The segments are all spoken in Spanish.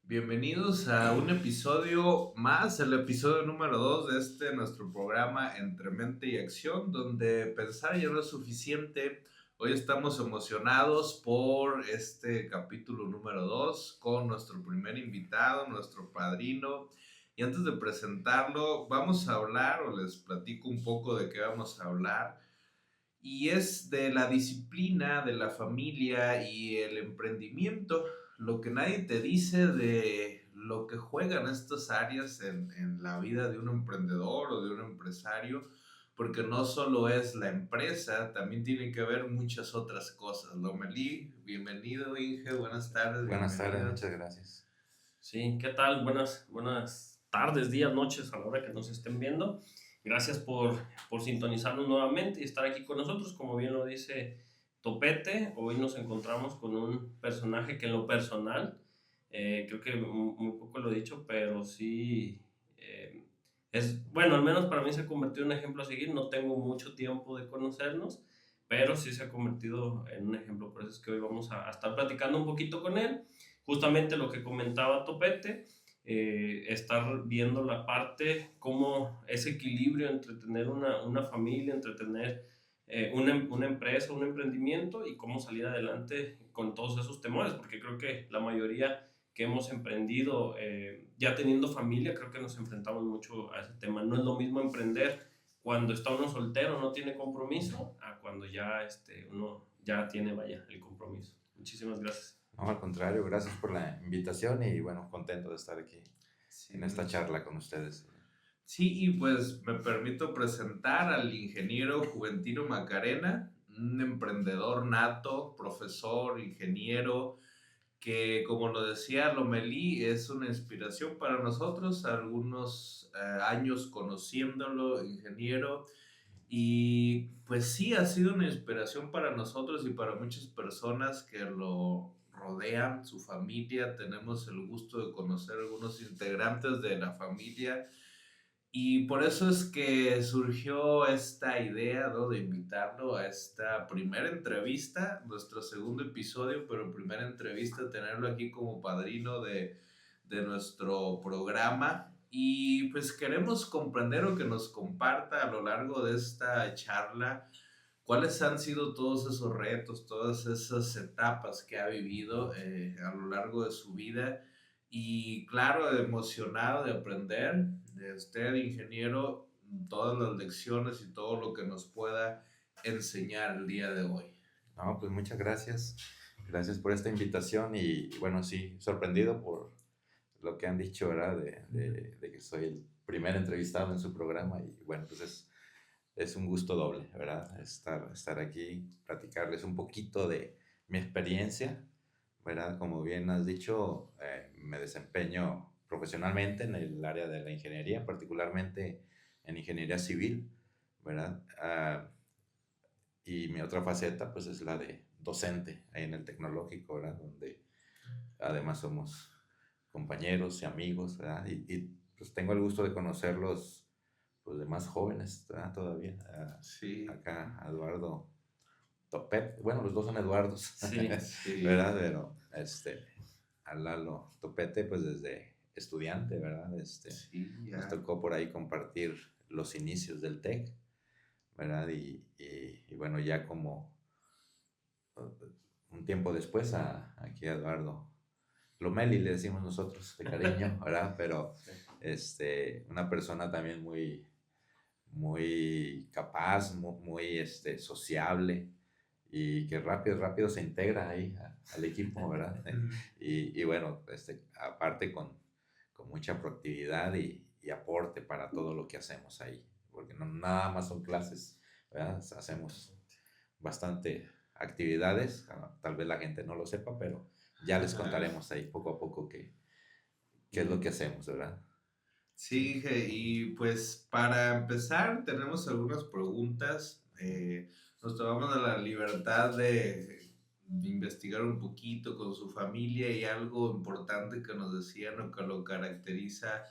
Bienvenidos a un episodio más, el episodio número 2 de nuestro programa Entre Mente y Acción, donde pensar ya no es suficiente. Hoy estamos emocionados por este capítulo número 2 con nuestro primer invitado, nuestro padrino. Y antes de presentarlo, vamos a hablar o les platico un poco de qué vamos a hablar. Y es de la disciplina, de la familia y el emprendimiento. Lo que nadie te dice de lo que juegan estas áreas en la vida de un emprendedor o de un empresario, porque no solo es la empresa, también tiene que ver muchas otras cosas. Lomelí, bienvenido, Inge, buenas tardes, Buenas tardes, bienvenido. muchas gracias. Sí, ¿qué tal? Buenas tardes, días, noches a la hora que nos estén viendo. Gracias por sintonizarnos nuevamente y estar aquí con nosotros. Como bien lo dice Topete, hoy nos encontramos con un personaje que en lo personal, creo que muy poco lo he dicho, pero sí bueno, al menos para mí se ha convertido en un ejemplo a seguir. No tengo mucho tiempo de conocernos, pero sí se ha convertido en un ejemplo. Por eso es que hoy vamos a estar platicando un poquito con él. Justamente lo que comentaba Topete, estar viendo la parte, cómo ese equilibrio entre tener una familia, entre tener una empresa, un emprendimiento y cómo salir adelante con todos esos temores, porque creo que la mayoría que hemos emprendido ya teniendo familia, creo que nos enfrentamos mucho a ese tema. No es lo mismo emprender cuando está uno soltero, no tiene compromiso, a cuando ya uno ya tiene, vaya, el compromiso. Muchísimas gracias. No, al contrario, gracias por la invitación y bueno, contento de estar aquí Sí, en esta charla con ustedes. Sí, y pues me permito presentar al ingeniero Juventino Macarena, un emprendedor nato, profesor, ingeniero, que como lo decía Lomelí, es una inspiración para nosotros, algunos años conociéndolo, ingeniero, y pues sí, ha sido una inspiración para nosotros y para muchas personas que lo rodean, su familia. Tenemos el gusto de conocer algunos integrantes de la familia y por eso es que surgió esta idea, ¿no? De invitarlo a esta primera entrevista, nuestro segundo episodio, pero primera entrevista, tenerlo aquí como padrino de nuestro programa. Y pues queremos comprender o que nos comparta a lo largo de esta charla cuáles han sido todos esos retos, todas esas etapas que ha vivido a lo largo de su vida y claro, emocionado de aprender de usted, ingeniero, todas las lecciones y todo lo que nos pueda enseñar el día de hoy. No, pues muchas gracias. Gracias por esta invitación y bueno, sí, sorprendido por lo que han dicho, ¿verdad? De que soy el primer entrevistado en su programa y bueno, pues es un gusto doble, ¿verdad? Estar aquí, platicarles un poquito de mi experiencia, ¿verdad? Como bien has dicho, me desempeño profesionalmente en el área de la ingeniería, particularmente en ingeniería civil, ¿verdad? Y mi otra faceta, pues, es la de docente ahí en el tecnológico, ¿verdad? Donde además somos compañeros y amigos, ¿verdad? Pues tengo el gusto de conocerlos, pues, de más jóvenes, ¿verdad? Todavía. Sí, Acá, Eduardo Topet, bueno, los dos son Eduardos, Sí, sí, ¿verdad? Pero, a Lalo Topete, pues desde estudiante, ¿verdad? sí, Nos ya. tocó por ahí compartir los inicios del TEC, ¿verdad? Y bueno, ya como un tiempo después, aquí a Eduardo Lomeli le decimos nosotros de cariño, ¿verdad? Pero, sí. una persona también muy capaz, muy sociable y que rápido se integra ahí al equipo, ¿verdad? Y bueno, aparte con mucha proactividad y aporte para todo lo que hacemos ahí, porque no nada más son clases, ¿verdad? Hacemos bastante actividades, tal vez la gente no lo sepa, pero ya les contaremos ahí poco a poco qué es lo que hacemos, ¿verdad? Sí, Inge, y pues para empezar tenemos algunas preguntas. Nos tomamos la libertad de investigar un poquito con su familia y algo importante que nos decían o que lo caracteriza,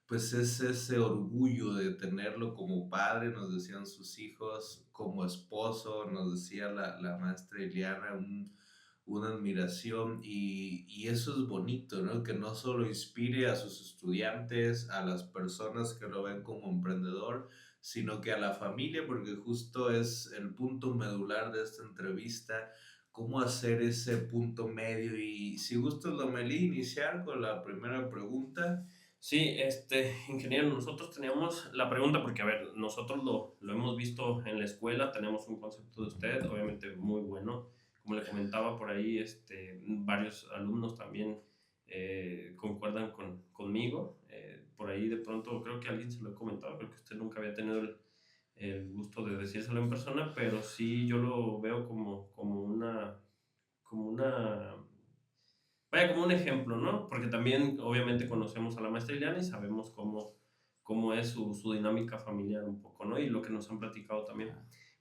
pues es ese orgullo de tenerlo como padre, nos decían sus hijos, como esposo, nos decía la maestra Iliana, una admiración y eso es bonito, ¿no? Que no solo inspire a sus estudiantes, a las personas que lo ven como emprendedor, sino que a la familia, porque justo es el punto medular de esta entrevista, cómo hacer ese punto medio. Y si gustas, Lomelí, iniciar con la primera pregunta. Sí, ingeniero, nosotros teníamos la pregunta, porque a ver, nosotros lo hemos visto en la escuela, tenemos un concepto de usted, obviamente muy bueno. Como le comentaba por ahí, varios alumnos también concuerdan conmigo. Por ahí de pronto creo que alguien se lo he comentado, creo que usted nunca había tenido el gusto de decírselo en persona, pero sí yo lo veo como una vaya, como un ejemplo, ¿no? Porque también, obviamente, conocemos a la maestra Ileana y sabemos cómo es su dinámica familiar un poco, ¿no? Y lo que nos han platicado también.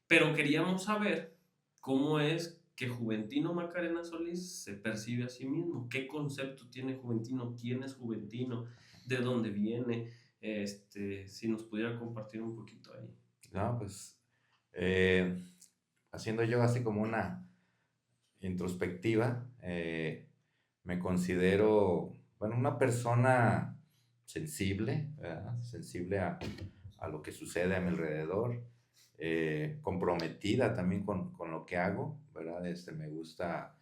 Pero queríamos saber cómo es que Juventino Macarena Solís se percibe a sí mismo. ¿Qué concepto tiene Juventino? ¿Quién es Juventino? ¿De dónde viene? Si nos pudiera compartir un poquito ahí. No, pues eh, haciendo yo así como una introspectiva, me considero, bueno, una persona sensible, ¿verdad? Sensible a lo que sucede a mi alrededor, comprometida también con lo que hago, ¿verdad? Me gusta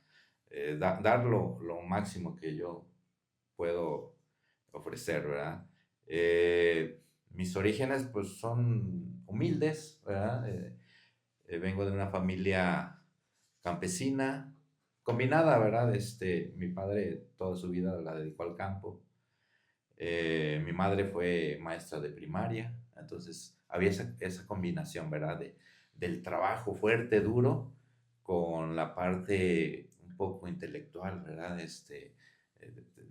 dar lo máximo que yo puedo ofrecer, ¿verdad? Mis orígenes pues son humildes, ¿verdad? Vengo de una familia campesina, combinada, ¿verdad? Mi padre toda su vida la dedicó al campo. Mi madre fue maestra de primaria, entonces había esa combinación, ¿verdad? Del trabajo fuerte, duro, con la parte un poco intelectual, ¿verdad?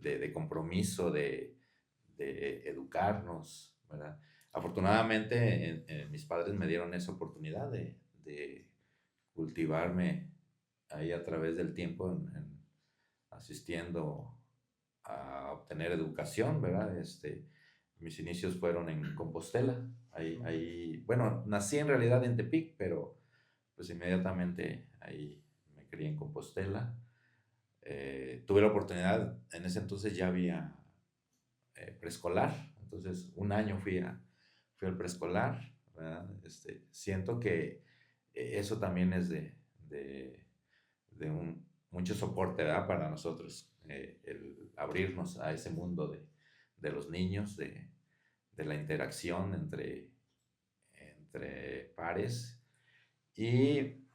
De compromiso, de educarnos, ¿verdad? Afortunadamente, mis padres me dieron esa oportunidad de cultivarme ahí a través del tiempo asistiendo a obtener educación, ¿verdad? Mis inicios fueron en Compostela. Bueno, nací en realidad en Tepic, pero pues inmediatamente ahí me crié en Compostela. Tuve la oportunidad, en ese entonces ya había preescolar, entonces un año fui al preescolar, ¿verdad? Siento que eso también es de mucho soporte, ¿verdad? Para nosotros, el abrirnos a ese mundo de los niños, de la interacción entre pares. Y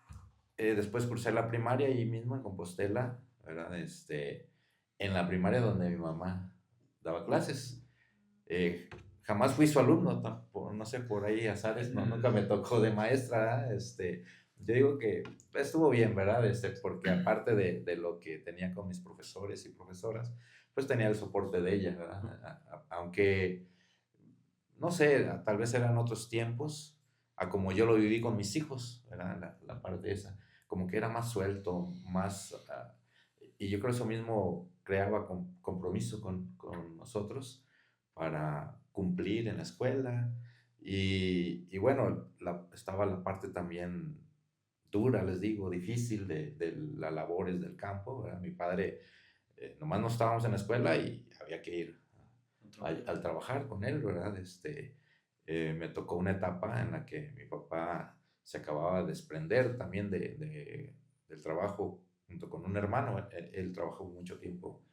después cursé la primaria ahí mismo en Compostela, ¿verdad? En la primaria donde mi mamá daba clases. Jamás fui su alumno, no sé, por ahí azares, no, nunca me tocó de maestra, ¿verdad? Yo digo que estuvo bien, ¿verdad? Porque aparte de lo que tenía con mis profesores y profesoras, pues tenía el soporte de ella, ¿verdad? Aunque, no sé, tal vez eran otros tiempos, a como yo lo viví con mis hijos, ¿verdad? La parte esa, como que era más suelto, más, y yo creo eso mismo creaba compromiso con nosotros para cumplir en la escuela. Y bueno, estaba la parte también dura, les digo, difícil de las labores del campo, ¿verdad? Mi padre, nomás no estábamos en la escuela y había que ir al trabajar con él, ¿verdad? Me tocó una etapa en la que mi papá se acababa de desprender también del trabajo junto con un hermano. Él trabajó mucho tiempo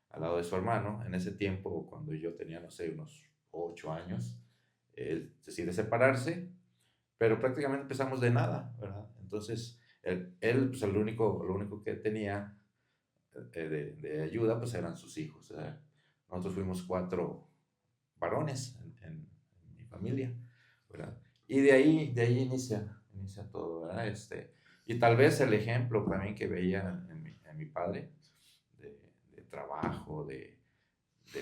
al lado de su hermano. En ese tiempo, cuando yo tenía, no sé, unos 8 años, él decide separarse, pero prácticamente empezamos de nada, ¿verdad? Entonces, él pues, lo único que tenía de ayuda, pues eran sus hijos. Nosotros fuimos 4 varones en mi familia, ¿verdad? Y de ahí inicia todo, ¿verdad? Y tal vez el ejemplo también que veía en mi padre, de trabajo, de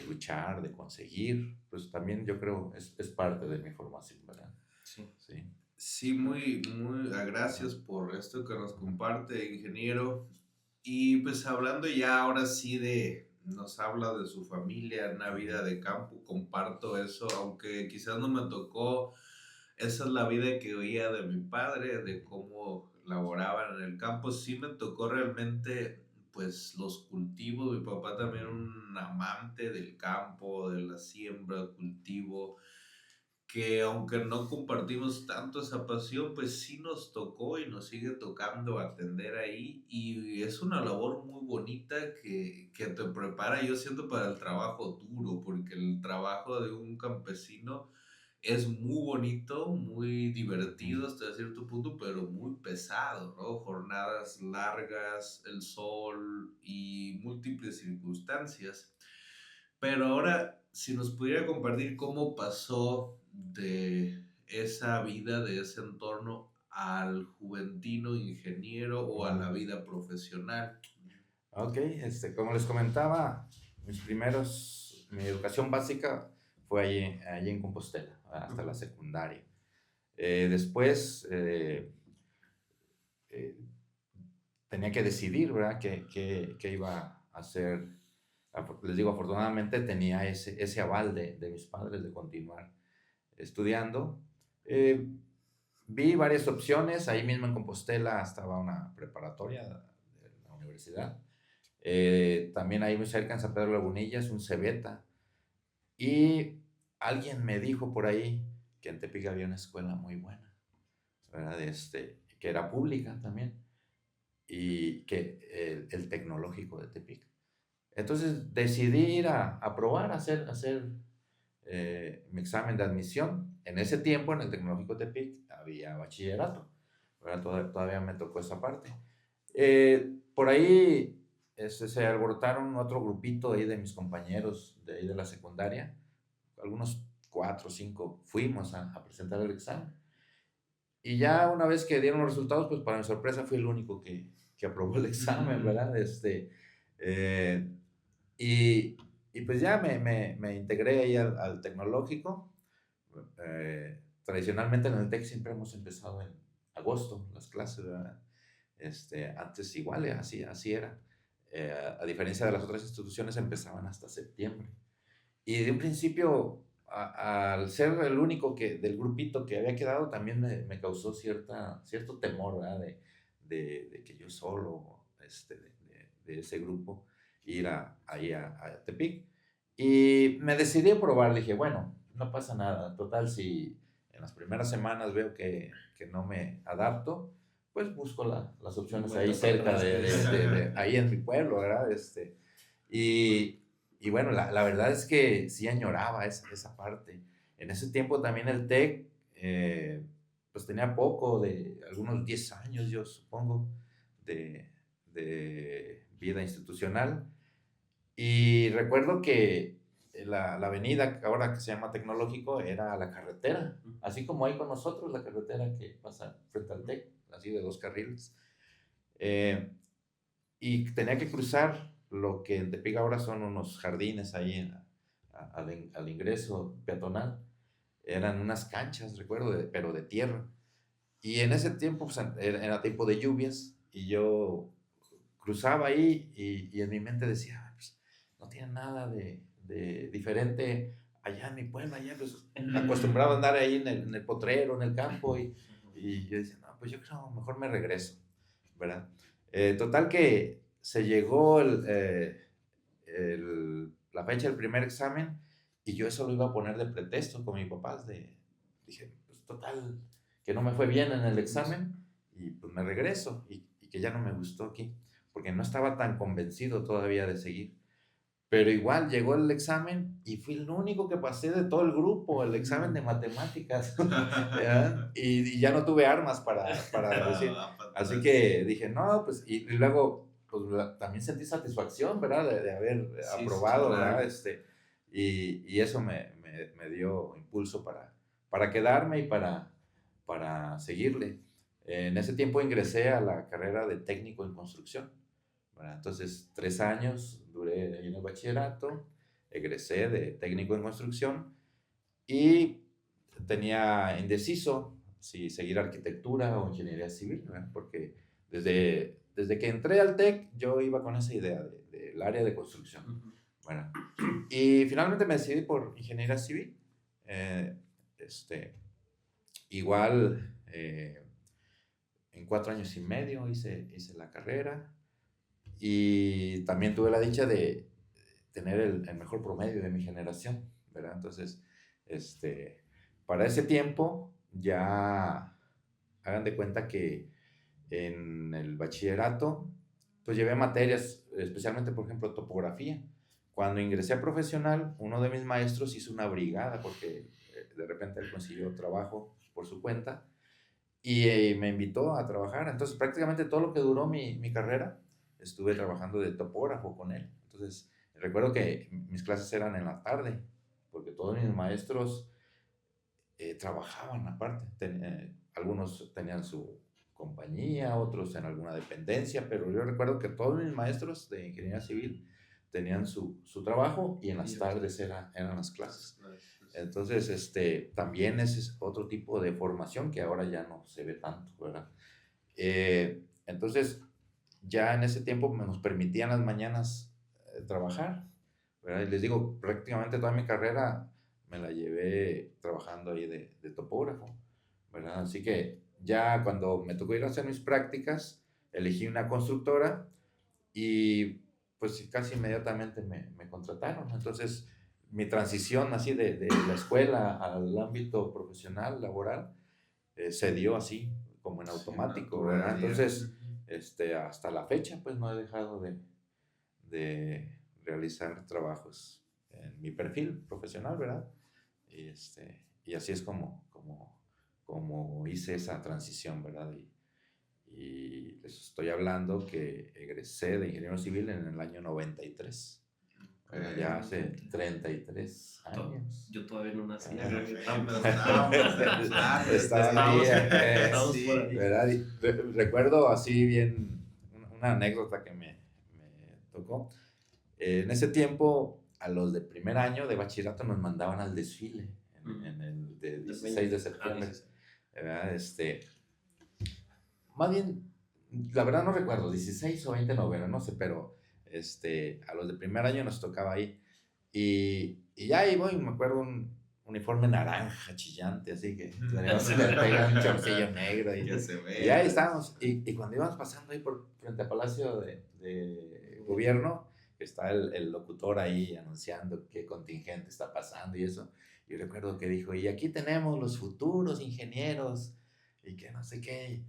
luchar, de conseguir, pues también yo creo es parte de mi formación, ¿verdad? Sí. Sí. Sí, muy, muy gracias por esto que nos comparte, ingeniero. Y pues hablando ya ahora sí nos habla de su familia, una vida de campo, comparto eso, aunque quizás no me tocó, esa es la vida que oía de mi padre, de cómo laboraban en el campo, sí me tocó realmente pues los cultivos. Mi papá también un amante del campo, de la siembra, cultivo, que aunque no compartimos tanto esa pasión, pues sí nos tocó y nos sigue tocando atender ahí. Y es una labor muy bonita que te prepara, yo siento, para el trabajo duro, porque el trabajo de un campesino es muy bonito, muy divertido hasta cierto punto, pero muy pesado, ¿no? Jornadas largas, el sol y múltiples circunstancias. Pero ahora, si nos pudiera compartir cómo pasó de esa vida, de ese entorno, al juventino ingeniero o a la vida profesional. Ok, como les comentaba, mi educación básica fue allí en Compostela, hasta la secundaria. Después eh, tenía que decidir, ¿verdad?, qué iba a hacer. Les digo, afortunadamente tenía ese aval de mis padres de continuar estudiando. Eh, Vi varias opciones, ahí mismo en Compostela estaba una preparatoria de la universidad. También ahí muy cerca en San Pedro de Lagunillas, un Cebeta. Y alguien me dijo por ahí que en Tepic había una escuela muy buena, ¿verdad? Que era pública también, y que el tecnológico de Tepic. Entonces decidí ir a probar, hacer mi examen de admisión. En ese tiempo, en el Tecnológico Tepic, había bachillerato, ¿verdad? Todavía me tocó esa parte. Por ahí se alborotaron otro grupito ahí de mis compañeros de ahí de la secundaria, algunos 4 o 5 fuimos a presentar el examen. Y ya una vez que dieron los resultados, pues para mi sorpresa fui el único que aprobó el examen, ¿verdad? Eh, y, y pues ya me integré ahí al tecnológico. Tradicionalmente en el TEC siempre hemos empezado en agosto las clases, ¿verdad? Antes igual, así era. A diferencia de las otras instituciones, empezaban hasta septiembre. Y de un principio, al ser el único del grupito que había quedado, también me causó cierto temor, ¿verdad? De que yo solo, de ese grupo, ir ahí a Tepic. Y me decidí a probar, dije, bueno, no pasa nada. Total, si en las primeras semanas veo que no me adapto, pues busco las opciones ahí cerca, ahí en mi pueblo, ¿verdad? Y, y bueno, la verdad es que sí añoraba esa parte. En ese tiempo también el TEC, pues tenía poco, de algunos 10 años, yo supongo, de, de vida institucional. Y recuerdo que la avenida, ahora que se llama Tecnológico, era la carretera, así como hay con nosotros la carretera que pasa frente al TEC, así de 2 carriles. Eh, y tenía que cruzar lo que en Tepic ahora son unos jardines ahí al ingreso peatonal. Eran unas canchas, recuerdo, pero de tierra. Y en ese tiempo, pues, era tiempo de lluvias, y yo cruzaba ahí y en mi mente decía, "Ah, pues, no tiene nada de diferente allá en mi pueblo, allá pues acostumbrado a andar ahí en el potrero, en el campo, y yo decía, no, pues yo creo mejor me regreso, ¿verdad? Total que se llegó la fecha del primer examen, y yo eso lo iba a poner de pretexto con mis papás. Dije, pues total, que no me fue bien en el examen, y pues me regreso, y que ya no me gustó aquí, porque no estaba tan convencido todavía de seguir. Pero igual llegó el examen y fui el único que pasé de todo el grupo, el examen de matemáticas. ¿Verdad? Y ya no tuve armas para decir. Así que dije, no, pues, y luego, pues también sentí satisfacción, ¿verdad? De haber aprobado, claro. ¿verdad? Y eso me dio impulso para quedarme y para seguirle. En ese tiempo ingresé a la carrera de técnico en construcción, ¿verdad? Entonces, 3 años duré ahí en el bachillerato, egresé de técnico en construcción, y tenía indeciso si seguir arquitectura o ingeniería civil, ¿verdad? Porque desde que entré al TEC yo iba con esa idea del área de construcción, ¿verdad? Y finalmente me decidí por ingeniería civil. Eh, Igual, en 4 años y medio hice la carrera. y también tuve la dicha de tener el mejor promedio de mi generación, ¿verdad? Entonces, para ese tiempo ya hagan de cuenta que en el bachillerato, pues llevé materias, especialmente, por ejemplo, topografía. Cuando ingresé a profesional, uno de mis maestros hizo una brigada porque de repente él consiguió trabajo por su cuenta y me invitó a trabajar. Entonces, prácticamente todo lo que duró mi carrera, estuve trabajando de topógrafo con él. Entonces, recuerdo que mis clases eran en la tarde, porque todos mis maestros trabajaban aparte. Algunos tenían su compañía, otros en alguna dependencia, pero yo recuerdo que todos mis maestros de ingeniería civil tenían su trabajo y en las tardes eran las clases. Entonces, también ese es otro tipo de formación que ahora ya no se ve tanto, ¿verdad? Entonces, ya en ese tiempo nos permitían las mañanas trabajar, ¿verdad? Y les digo, prácticamente toda mi carrera me la llevé trabajando ahí de topógrafo, ¿verdad? Así que ya cuando me tocó ir a hacer mis prácticas, elegí una constructora y pues casi inmediatamente me contrataron. Entonces, mi transición así de la escuela al ámbito profesional, laboral, se dio así, como en automático, ¿verdad? Entonces, hasta la fecha, pues no he dejado de realizar trabajos en mi perfil profesional, ¿verdad? Y así es como hice esa transición, ¿verdad? Y les estoy hablando que egresé de ingeniero civil en el año 93. Bueno, ya hace 33 años. Yo todavía no nací. Estaba Estamos sí, por ahí. ¿verdad? Y recuerdo así bien una anécdota que me tocó. En ese tiempo, a los de primer año de bachillerato nos mandaban al desfile en el de 16 de septiembre, ¿verdad? Más bien, la verdad no recuerdo, 16 o 20 de noviembre, no sé, pero a los de primer año nos tocaba ahí. Y ya ahí voy, me acuerdo un uniforme naranja chillante, así que le pegan un chorcillo negro y ahí estábamos. Y cuando íbamos pasando ahí por frente al Palacio de Gobierno, está el locutor ahí anunciando qué contingente está pasando y eso. Y recuerdo que dijo, y aquí tenemos los futuros ingenieros y que no sé qué.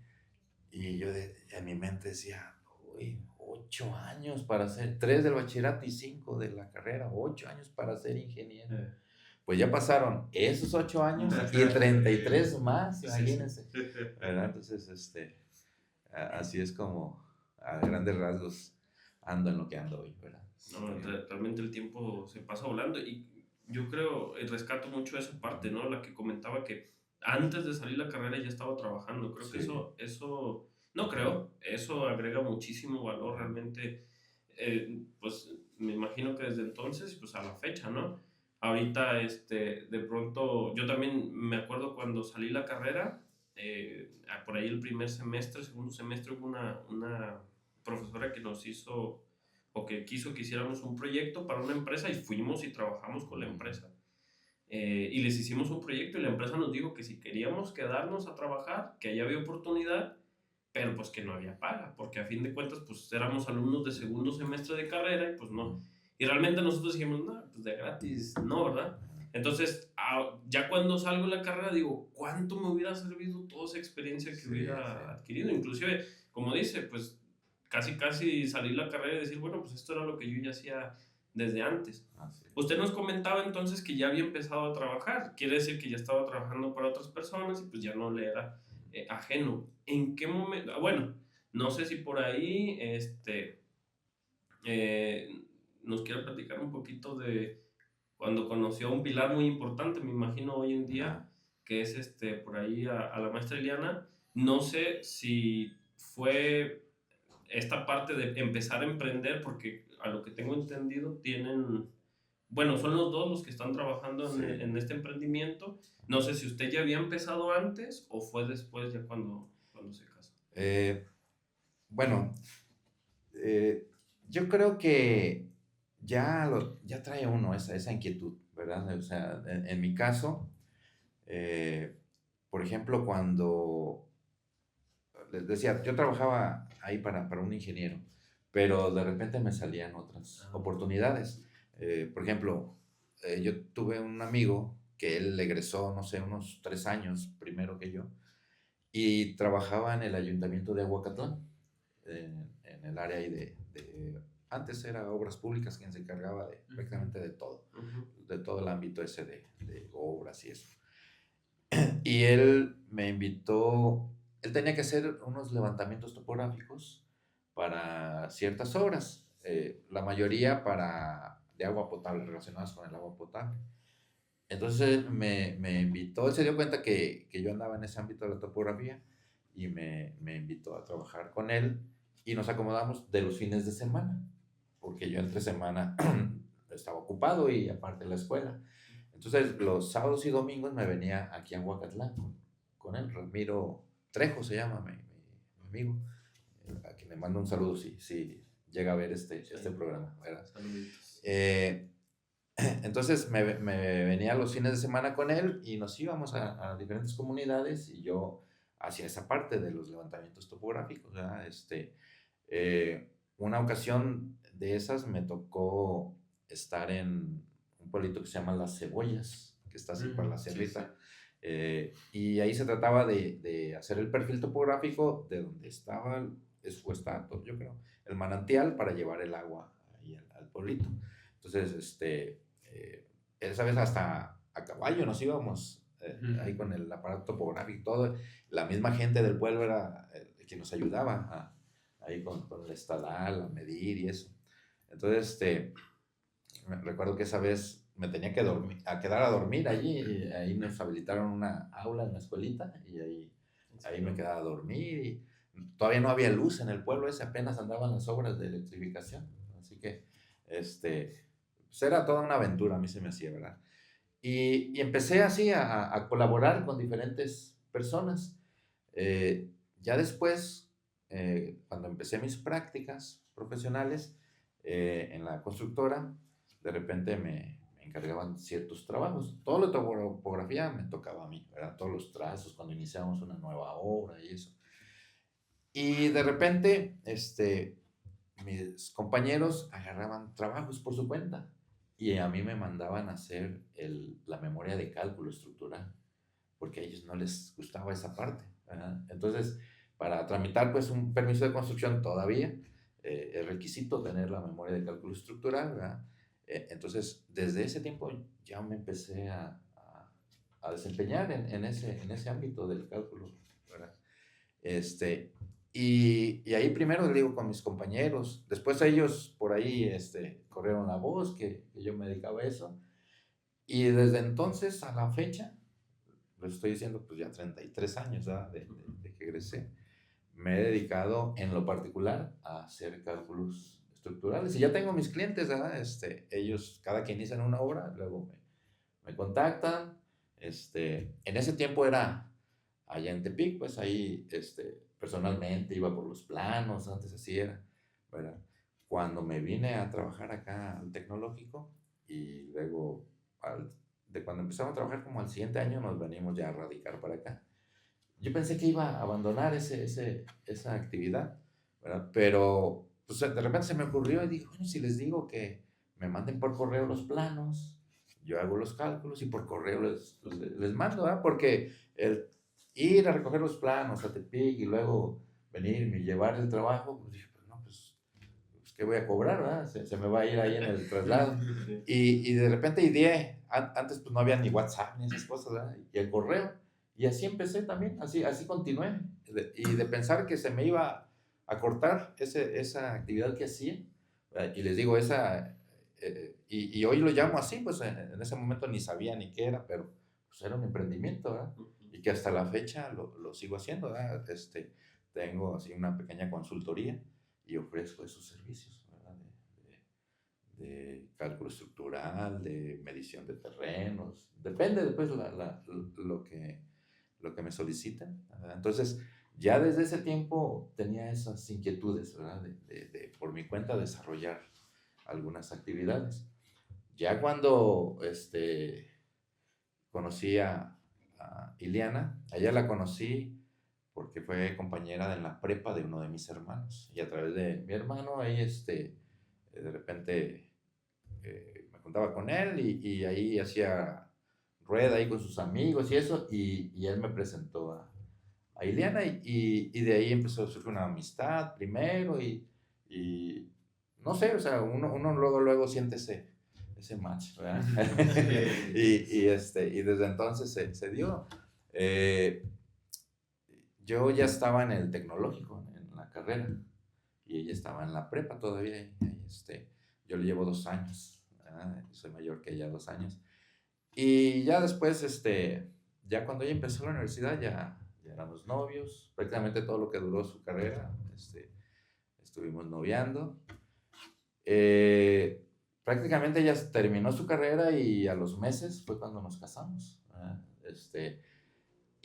Y yo en mi mente decía, uy, 8 años para ser, 3 del bachillerato y 5 de la carrera, 8 años para ser ingeniero. Pues ya pasaron esos 8 años y 33 más, imagínense. ¿Verdad? Entonces, así es como a grandes rasgos ando en lo que ando hoy, ¿verdad? No, realmente el tiempo se pasa volando y yo creo, rescato mucho esa parte, ¿no? La que comentaba que antes de salir la carrera ya estaba trabajando. Creo que Sí. no creo, eso agrega muchísimo valor realmente. Pues me imagino que desde entonces, pues a la fecha, ¿no? Ahorita, de pronto, yo también me acuerdo cuando salí la carrera, por ahí el primer semestre, segundo semestre, hubo una profesora que nos hizo o que quiso que hiciéramos un proyecto para una empresa y fuimos y trabajamos con la empresa. Y les hicimos un proyecto y la empresa nos dijo que si queríamos quedarnos a trabajar, que allá había oportunidad, pero pues que no había paga, porque a fin de cuentas pues éramos alumnos de segundo semestre de carrera y pues no. Y realmente nosotros dijimos, no, pues de gratis, no, ¿verdad? Entonces, ya cuando salgo de la carrera digo, ¿cuánto me hubiera servido toda esa experiencia que hubiera adquirido? Inclusive, como dice, pues casi salir la carrera y decir, bueno, pues esto era lo que yo ya hacía desde antes. Usted nos comentaba entonces que ya había empezado a trabajar, quiere decir que ya estaba trabajando para otras personas y pues ya no le era ajeno. ¿En qué momento? Bueno, no sé si por ahí nos quiere platicar un poquito de cuando conoció a un pilar muy importante, me imagino hoy en día, que es por ahí a la maestra Eliana. No sé si fue esta parte de empezar a emprender, porque a lo que tengo entendido bueno, son los dos los que están trabajando en este emprendimiento. No sé si usted ya había empezado antes o fue después ya cuando se casó. Bueno, yo creo que ya trae uno esa inquietud, ¿verdad? O sea, en mi caso, por ejemplo, cuando les decía, yo trabajaba ahí para un ingeniero, pero de repente me salían otras oportunidades. Por ejemplo, yo tuve un amigo que él egresó, no sé, unos 3 años primero que yo, y trabajaba en el ayuntamiento de Aguacatlán, en el área ahí antes era Obras Públicas quien se encargaba prácticamente de todo el ámbito ese de obras y eso. Y él me invitó, él tenía que hacer unos levantamientos topográficos para ciertas obras, la mayoría de agua potable, relacionadas con el agua potable. Entonces me invitó, él se dio cuenta que yo andaba en ese ámbito de la topografía y me invitó a trabajar con él y nos acomodamos de los fines de semana, porque yo entre semana estaba ocupado y aparte la escuela. Entonces los sábados y domingos me venía aquí a Huacatlán con él, Ramiro Trejo se llama mi amigo, a quien le mando un saludo si llega a ver este programa, ¿verdad? Saluditos. Entonces me venía los fines de semana con él y nos íbamos a diferentes comunidades y yo hacía esa parte de los levantamientos topográficos, ¿verdad? Una ocasión de esas me tocó estar en un pueblito que se llama Las Cebollas, que está así para la sierrita, y ahí se trataba de hacer el perfil topográfico de donde estaba, está, yo creo, el manantial para llevar el agua ahí al pueblito. Entonces, esa vez hasta a caballo nos íbamos, ahí con el aparato topográfico y todo. La misma gente del pueblo era quien nos ayudaba ahí con el estadal, a medir y eso. Entonces, me recuerdo que esa vez me tenía que quedar a dormir allí, y ahí nos habilitaron una aula en la escuelita, y ahí me quedaba a dormir, y todavía no había luz en el pueblo ese, apenas andaban las obras de electrificación, así que, pues era toda una aventura, a mí se me hacía, ¿verdad? Y empecé así a colaborar con diferentes personas. Ya después, cuando empecé mis prácticas profesionales en la constructora, de repente me encargaban ciertos trabajos. Todo lo de topografía me tocaba a mí, ¿verdad? Todos los trazos, cuando iniciamos una nueva obra y eso. Y de repente, mis compañeros agarraban trabajos por su cuenta y a mí me mandaban a hacer la memoria de cálculo estructural, porque a ellos no les gustaba esa parte, ¿verdad? Entonces, para tramitar pues un permiso de construcción todavía es requisito tener la memoria de cálculo estructural, ¿verdad? Entonces, desde ese tiempo ya me empecé a desempeñar en ese ámbito del cálculo, ¿verdad? Y ahí primero digo con mis compañeros, después ellos por ahí corrieron la voz que yo me dedicaba a eso, y desde entonces a la fecha, lo estoy diciendo pues ya 33 años, ¿verdad? De que egresé, me he dedicado en lo particular a hacer cálculos estructurales, y ya tengo mis clientes, ¿verdad? Ellos cada que inician una obra, luego me contactan, en ese tiempo era allá en Tepic, pues ahí, personalmente iba por los planos, antes así era, ¿verdad? Cuando me vine a trabajar acá al tecnológico, y luego de cuando empezamos a trabajar como al siguiente año nos venimos ya a radicar para acá. Yo pensé que iba a abandonar esa actividad, ¿verdad? Pero pues de repente se me ocurrió y dije, bueno, si les digo que me manden por correo los planos, yo hago los cálculos y por correo les mando, ¿verdad? Porque el ir a recoger los planos a Tepic y luego venir y llevar el trabajo, pues dije, pues no, pues ¿qué voy a cobrar, verdad? Se me va a ir ahí en el traslado. Y de repente ideé, antes pues no había ni WhatsApp ni esas cosas, ¿verdad? Y el correo. Y así empecé también, así continué. Y de pensar que se me iba a cortar esa actividad que hacía. Y les digo, y hoy lo llamo así, pues en ese momento ni sabía ni qué era, pero pues era un emprendimiento, ¿verdad? Y que hasta la fecha lo sigo haciendo, ¿verdad? Tengo así una pequeña consultoría y ofrezco esos servicios, ¿verdad? De cálculo estructural, de medición de terrenos, depende después lo que me solicitan, ¿verdad? Entonces, ya desde ese tiempo tenía esas inquietudes, ¿verdad? Por mi cuenta desarrollar algunas actividades. Ya cuando conocí a Iliana, a ella la conocí porque fue compañera en la prepa de uno de mis hermanos. Y a través de mi hermano, ahí de repente me juntaba con él y ahí hacía rueda ahí con sus amigos y eso, y él me presentó a Ileana y de ahí empezó a surgir una amistad primero y no sé, o sea, uno luego siente ese match, ¿verdad? Y desde entonces se dio. Yo ya estaba en el tecnológico, en la carrera, y ella estaba en la prepa todavía. Yo le llevo 2 años, ¿verdad? Soy mayor que ella 2 años. Y ya después, ya cuando ella empezó la universidad, ya éramos novios. Prácticamente todo lo que duró su carrera, estuvimos noviando. Prácticamente ella terminó su carrera y a los meses fue cuando nos casamos, ¿verdad?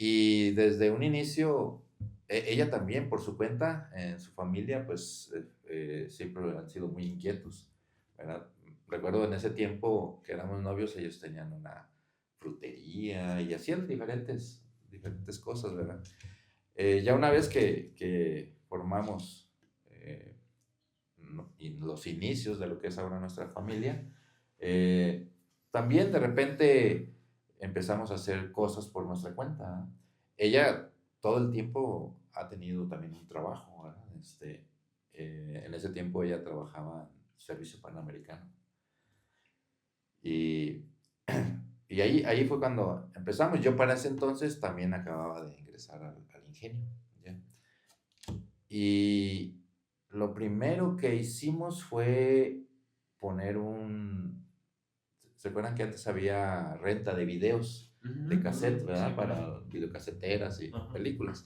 Y desde un inicio, ella también por su cuenta, en su familia, pues siempre han sido muy inquietos, ¿verdad? Recuerdo en ese tiempo que éramos novios, ellos tenían una frutería y hacían diferentes cosas, ¿verdad? Ya una vez que formamos los inicios de lo que es ahora nuestra familia, también de repente empezamos a hacer cosas por nuestra cuenta. Ella todo el tiempo ha tenido también un trabajo, ¿verdad? En ese tiempo ella trabajaba en Servicio Panamericano. Y, y ahí fue cuando empezamos. Yo para ese entonces también acababa de ingresar al ingenio, ¿ya? Y lo primero que hicimos fue poner ¿se acuerdan que antes había renta de videos de cassette, ¿verdad? Sí, Para claro. videocaseteras y Ajá. películas.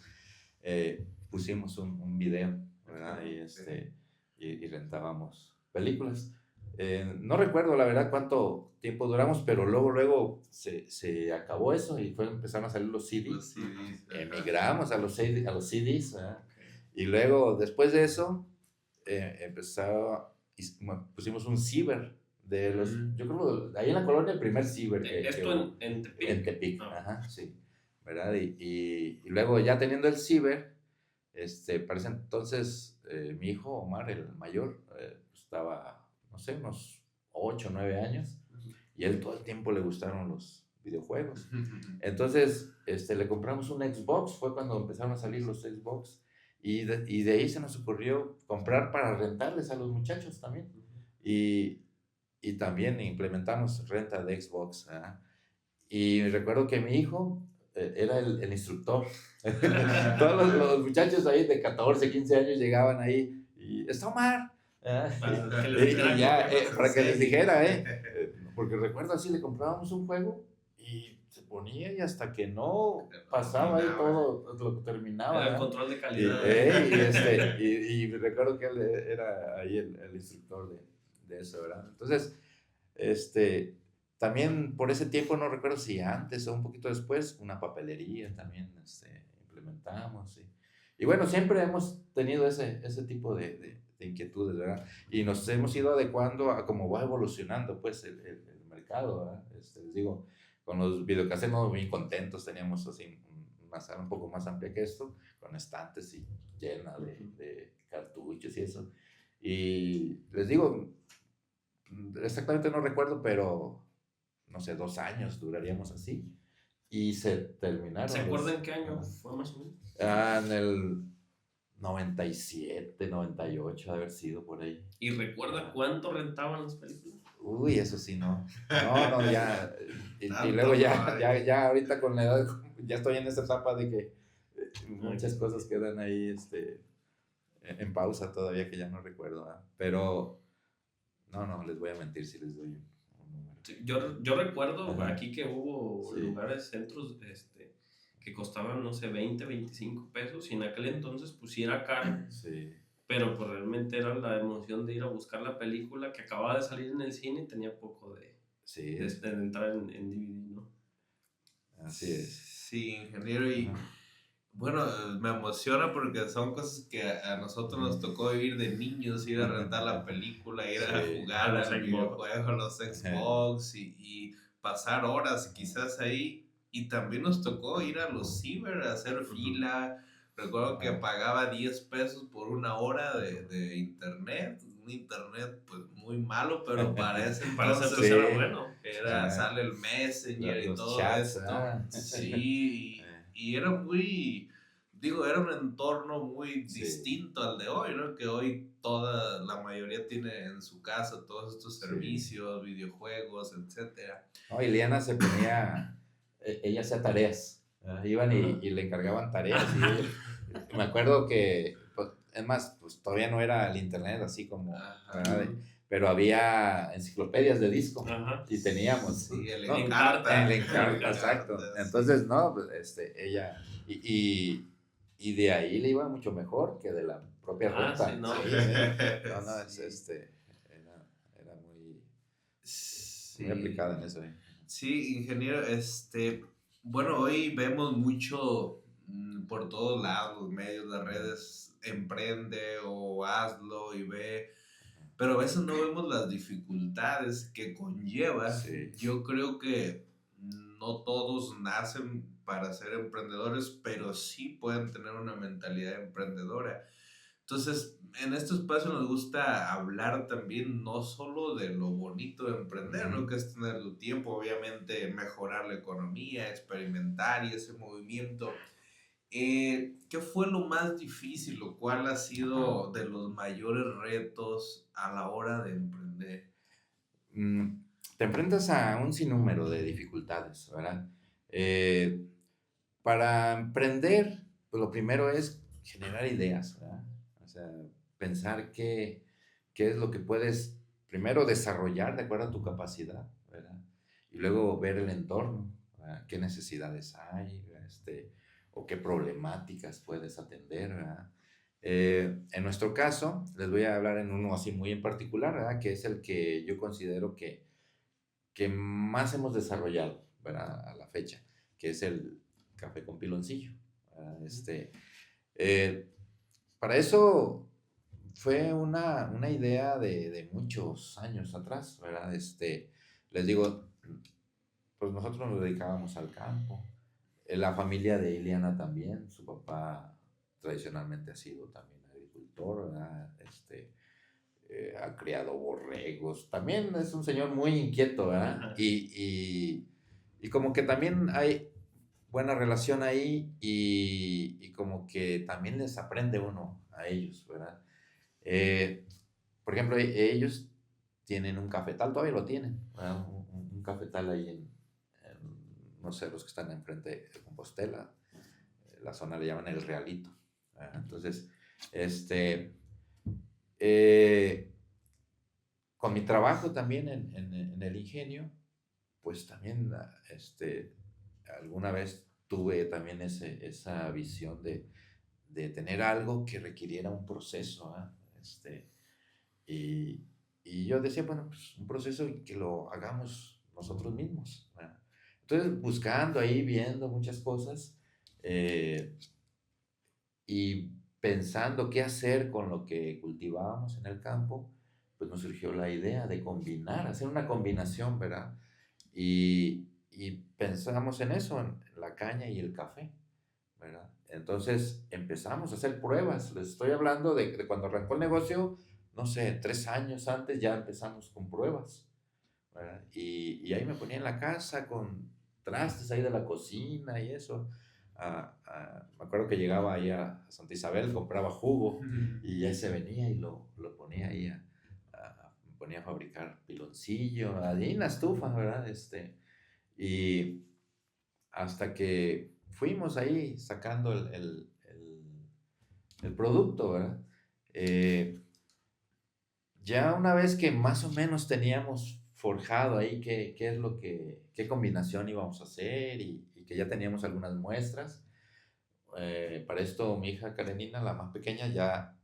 Pusimos un video, ¿verdad? Y rentábamos películas. No recuerdo la verdad cuánto tiempo duramos, pero luego se acabó eso y empezaron a salir los CDs. Los CDs. Emigramos a los CDs, ¿verdad? Okay. Y luego, después de eso, pusimos un ciber yo creo, ahí en la colonia, el primer ciber ¿Esto hubo. en Tepic? En Tepic, Ah. ajá, sí, ¿verdad? Y luego ya teniendo el ciber, para ese entonces, mi hijo Omar, el mayor, estaba, no sé, unos 8 o 9 años, y él todo el tiempo le gustaron los videojuegos. Entonces, le compramos un Xbox, fue cuando empezaron a salir los Xbox, y de ahí se nos ocurrió comprar para rentarles a los muchachos también. Y también implementamos renta de Xbox, ¿verdad? Y recuerdo que mi hijo era el instructor. Todos los muchachos ahí de 14, 15 años llegaban ahí y está Omar. Para que les dijera, Para que les dijera, porque recuerdo así, le comprábamos un juego y se ponía y hasta que no pasaba ahí todo lo que terminaba. Era el ¿verdad? control de calidad. Y recuerdo que él era ahí el instructor de eso, ¿verdad? Entonces, también por ese tiempo, no recuerdo si antes o un poquito después, una papelería también implementamos. Y bueno, siempre hemos tenido ese tipo de inquietudes, ¿verdad? Y nos hemos ido adecuando a cómo va evolucionando, pues, el mercado, ¿verdad? Les digo, con los videocassettes bien contentos, teníamos así una sala un poco más amplia que esto, con estantes y llena de cartuchos y eso. Y les digo, exactamente no recuerdo, pero no sé, 2 años duraríamos así. Y se terminaron. ¿Se acuerdan qué año fue más o menos? En el 97, 98, de haber sido por ahí. ¿Y recuerda cuánto rentaban las películas? Uy, eso sí, no. No, ya. Y luego ya ahorita con la edad, ya estoy en esta etapa de que muchas cosas quedan ahí en pausa todavía, que ya no recuerdo. ¿Eh? Pero no, les voy a mentir si les doy un número. Sí, yo recuerdo aquí que hubo Sí. lugares, centros, que costaban, no sé, 20, 25 pesos, y en aquel entonces pues sí era caro. Sí. Pero pues realmente era la emoción de ir a buscar la película que acababa de salir en el cine y tenía poco de entrar en DVD, ¿no? Así es. Sí, ingeniero, y bueno, me emociona porque son cosas que a nosotros nos tocó vivir de niños, ir a rentar la película, ir a jugar a los al videojuego, los Xbox y pasar horas quizás ahí. Y también nos tocó ir a los ciber, a hacer fila, Recuerdo que pagaba 10 pesos por una hora de internet, un internet pues muy malo, pero para ese Para ese entonces entonces era bueno. sale el Messenger y Los todo chats, esto. Sí, y era muy, digo, era un entorno muy sí, distinto al de hoy, ¿no? Que hoy la mayoría tiene en su casa todos estos sí. servicios, videojuegos, etcétera. No, y Liana se ponía, ella hacía tareas, iban y le encargaban tareas y me acuerdo que, pues, es más, pues todavía no era el internet así como, Ajá. ¿verdad? Pero había enciclopedias de disco Ajá. y teníamos, Sí, el ¿no? Encarta. El Encarta, exacto. Sí. Entonces, no, pues, ella, y de ahí le iba mucho mejor que de la propia ruta. Sí, no. Sí, sí. No, Sí. era muy Sí. aplicada en eso. Sí, ingeniero, bueno, hoy vemos mucho por todos lados, los medios, las redes, emprende o hazlo y ve, pero a veces no vemos las dificultades que conlleva. Sí. Yo creo que no todos nacen para ser emprendedores, pero sí pueden tener una mentalidad emprendedora. Entonces, en este espacio nos gusta hablar también no solo de lo bonito de emprender, ¿no? Que es tener tu tiempo, obviamente mejorar la economía, experimentar y ese movimiento. ¿Qué fue lo más difícil, lo cual ha sido de los mayores retos a la hora de emprender? Te enfrentas a un sinnúmero de dificultades, ¿verdad? Para emprender, pues lo primero es generar ideas, ¿verdad? O sea, pensar qué es lo que puedes primero desarrollar de acuerdo a tu capacidad, ¿verdad? Y luego ver el entorno, ¿verdad? Qué necesidades hay, o qué problemáticas puedes atender, ¿verdad? En nuestro caso, les voy a hablar en uno así muy en particular, ¿verdad? Que es el que yo considero que más hemos desarrollado, ¿verdad? A la fecha, que es el café con piloncillo. ¿Verdad? Eh, para eso fue una idea de muchos años atrás, ¿verdad? Les digo, pues nosotros nos dedicábamos al campo. La familia de Ileana también, su papá tradicionalmente ha sido también agricultor, ¿verdad? Ha criado borregos. También es un señor muy inquieto, ¿verdad? Y como que también hay buena relación ahí y como que también les aprende uno a ellos, ¿verdad? Por ejemplo, ellos tienen un cafetal, todavía lo tienen, ¿verdad? Un cafetal ahí no sé, los que están enfrente de Compostela, la zona le llaman el Realito, ¿verdad? Entonces, con mi trabajo también en el ingenio, pues también alguna vez tuve también esa visión de tener algo que requiriera un proceso, ¿eh? Y, y yo decía, bueno, pues un proceso que lo hagamos nosotros mismos, ¿verdad? Entonces, buscando ahí, viendo muchas cosas y pensando qué hacer con lo que cultivábamos en el campo, pues nos surgió la idea de combinar, hacer una combinación, ¿verdad? Y pensamos en eso, en la caña y el café, ¿verdad? Entonces empezamos a hacer pruebas. Les estoy hablando de cuando arrancó el negocio, no sé, 3 años antes ya empezamos con pruebas, ¿verdad? Y ahí me ponía en la casa con trastes ahí de la cocina y eso. Me acuerdo que llegaba ahí a Santa Isabel, compraba jugo y ya se venía y lo ponía ahí me ponía a fabricar piloncillo, ahí en la estufa, ¿verdad? Y hasta que fuimos ahí sacando el producto, ¿verdad? Ya una vez que más o menos teníamos forjado ahí qué combinación íbamos a hacer y que ya teníamos algunas muestras, para esto mi hija Karenina, la más pequeña, ya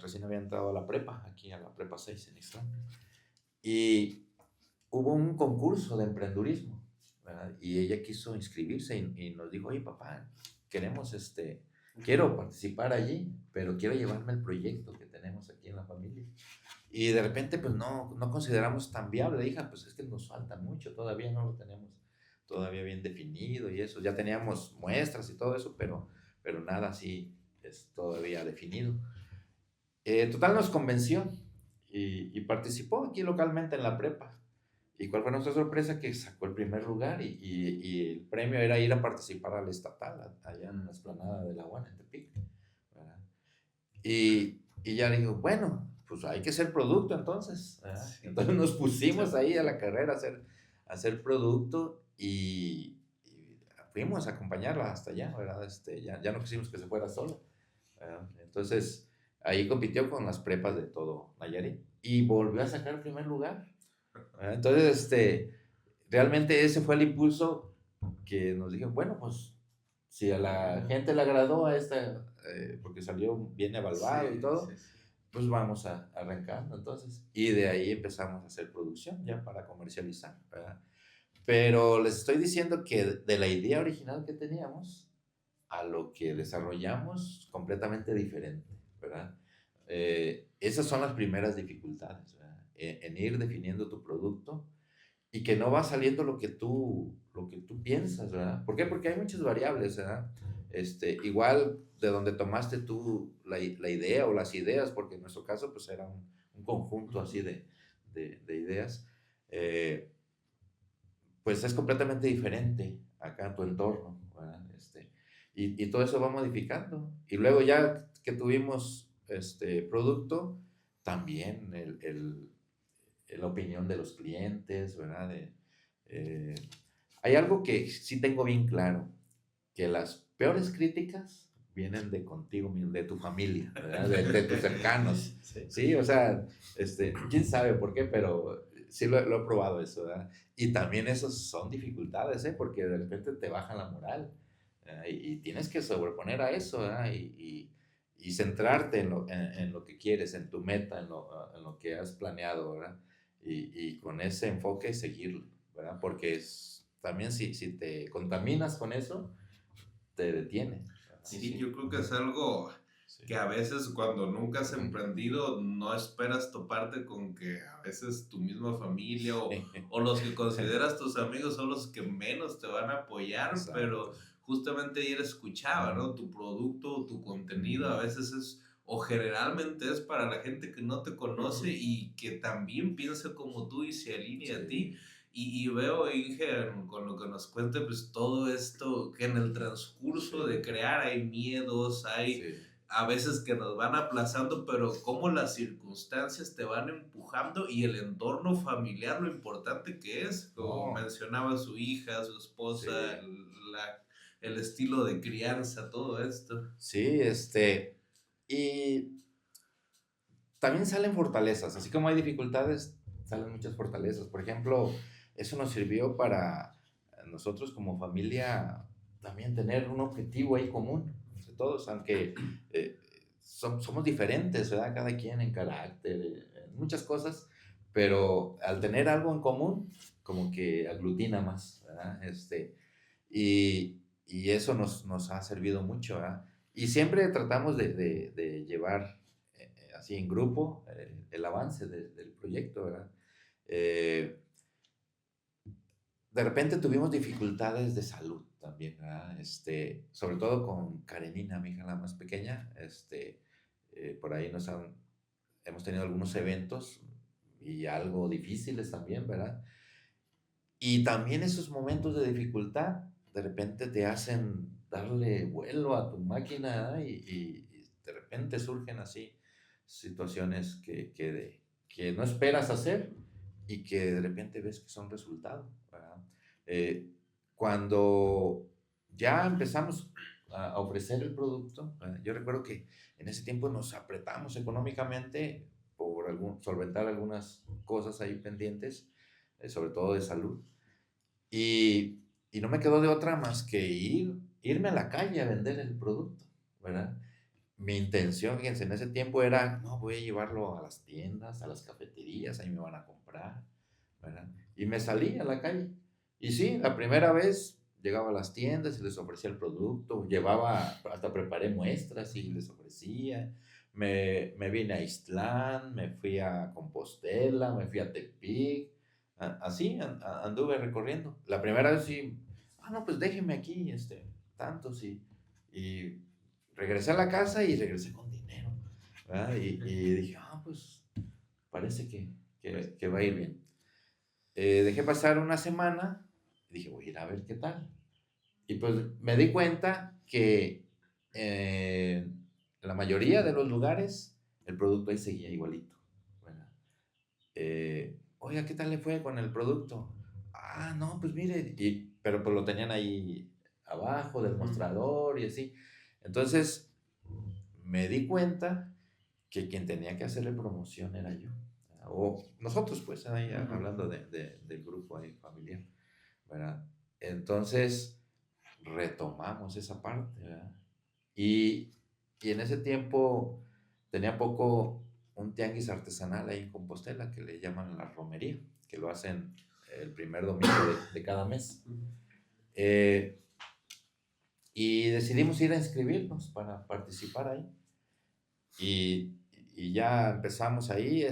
recién había entrado a la prepa, aquí a la prepa 6 en Ixtlán. Y hubo un concurso de emprendurismo, ¿verdad? Y ella quiso inscribirse y nos dijo, oye papá, quiero participar allí, pero quiero llevarme el proyecto que tenemos aquí en la familia. Y de repente, pues no consideramos tan viable, hija, pues es que nos falta mucho, todavía no lo tenemos todavía bien definido y eso, ya teníamos muestras y todo eso, pero pero nada así es todavía definido. Total nos convenció y participó aquí localmente en la prepa. ¿Y cuál fue nuestra sorpresa? Que sacó el primer lugar y el premio era ir a participar al estatal, allá en la explanada de la UAN, en Tepic, ¿verdad? Y ya digo, bueno, pues hay que hacer producto entonces, ¿verdad? Sí. Entonces nos pusimos ahí a la carrera a hacer producto y fuimos a acompañarla hasta allá, ¿verdad? Ya no quisimos que se fuera sola, ¿verdad? Entonces ahí compitió con las prepas de todo Nayarit y volvió a sacar el primer lugar. ¿Verdad? Entonces, realmente ese fue el impulso que nos dijeron, bueno, pues si a la gente le agradó a esta, porque salió bien evaluado y todo, Sí. pues vamos a arrancando entonces. Y de ahí empezamos a hacer producción ya para comercializar, ¿verdad? Pero les estoy diciendo que de la idea original que teníamos a lo que desarrollamos, completamente diferente, ¿verdad? Esas son las primeras dificultades, ¿verdad? En ir definiendo tu producto y que no va saliendo lo que tú piensas, ¿verdad? ¿Por qué? Porque hay muchas variables, ¿verdad? Igual de donde tomaste tú la idea o las ideas, porque en nuestro caso pues era un conjunto así de ideas, eh, pues es completamente diferente acá en tu entorno, ¿verdad? Y todo eso va modificando. Y luego ya que tuvimos este producto, también la opinión de los clientes, ¿verdad? Eh, Hay algo que sí tengo bien claro, que las peores críticas vienen de contigo mismo, de tu familia, ¿verdad? De tus cercanos, Sí. ¿sí? O sea, quién sabe por qué, pero sí lo he probado eso, ¿verdad? Y también esos son dificultades, ¿eh? Porque de repente te bajan la moral, y tienes que sobreponer a eso, ¿verdad? Y centrarte en lo que quieres, en tu meta, en lo que has planeado, ¿verdad? Y con ese enfoque seguirlo, ¿verdad? Porque también si te contaminas con eso, te detiene, ¿verdad? Sí, yo creo que es algo Sí. que a veces cuando nunca has emprendido no esperas toparte con que a veces tu misma familia o los que consideras tus amigos son los que menos te van a apoyar, pero Exacto. justamente ayer escuchaba, ¿no? Tu producto, tu contenido a veces es, o generalmente es para la gente que no te conoce y que también piensa como tú y se alinea a ti. Sí, Y veo, Inge, con lo que nos cuenta, pues todo esto que en el transcurso de sí, crear hay miedos, hay sí, a veces que nos van aplazando, pero cómo las circunstancias te van empujando y el entorno familiar, lo importante que es, como no, mencionaba su hija, su esposa, sí, el estilo de crianza, todo esto. sí, y también salen fortalezas, así como hay dificultades, salen muchas fortalezas. Por ejemplo, eso nos sirvió para nosotros como familia también tener un objetivo ahí común entre todos, aunque somos diferentes, ¿verdad? Cada quien en carácter, en muchas cosas, pero al tener algo en común, como que aglutina más, ¿verdad? Y eso nos ha servido mucho, ¿verdad? Y siempre tratamos de llevar así en grupo el avance del proyecto, ¿verdad? Eh, de repente tuvimos dificultades de salud también, ¿verdad? Sobre todo con Karenina, mi hija la más pequeña, por ahí hemos tenido algunos eventos y algo difíciles también, ¿verdad? Y también esos momentos de dificultad de repente te hacen darle vuelo a tu máquina, ¿verdad? Y de repente surgen así situaciones que no esperas hacer y que de repente ves que son resultado, ¿verdad? Eh, Cuando ya empezamos a ofrecer el producto, ¿verdad? Yo recuerdo que en ese tiempo nos apretamos económicamente por solventar algunas cosas ahí pendientes, sobre todo de salud. Y no me quedó de otra más que irme a la calle a vender el producto, ¿verdad? Mi intención, fíjense, en ese tiempo era, no, voy a llevarlo a las tiendas, a las cafeterías, ahí me van a comprar, ¿verdad? Y me salí a la calle. Y sí, la primera vez llegaba a las tiendas y les ofrecía el producto, hasta preparé muestras y les ofrecía. Me vine a Ixtlán, me fui a Compostela, me fui a Tepic, así anduve recorriendo. La primera vez sí, no, pues déjeme aquí, tantos y regresé a la casa y regresé con dinero, ¿verdad? Y dije, pues parece que va a ir bien. Dejé pasar una semana y dije, voy a ir a ver qué tal. Y pues me di cuenta que en la mayoría de los lugares el producto ahí seguía igualito, ¿verdad? Oiga, ¿qué tal le fue con el producto? No, pues mire, pero pues lo tenían ahí abajo del mostrador y así. Entonces me di cuenta que quien tenía que hacerle promoción era yo. O nosotros, pues, ahí hablando del grupo ahí familiar, ¿verdad? Entonces retomamos esa parte, ¿verdad? Y, y en ese tiempo tenía poco un tianguis artesanal ahí en Compostela que le llaman la romería, que lo hacen el primer domingo de cada mes. Eh, y decidimos ir a inscribirnos para participar ahí. Y, y ya empezamos ahí,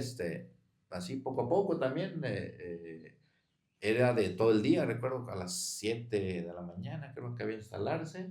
así poco a poco también. Era de todo el día, recuerdo que a las 7 de la mañana creo que había instalarse,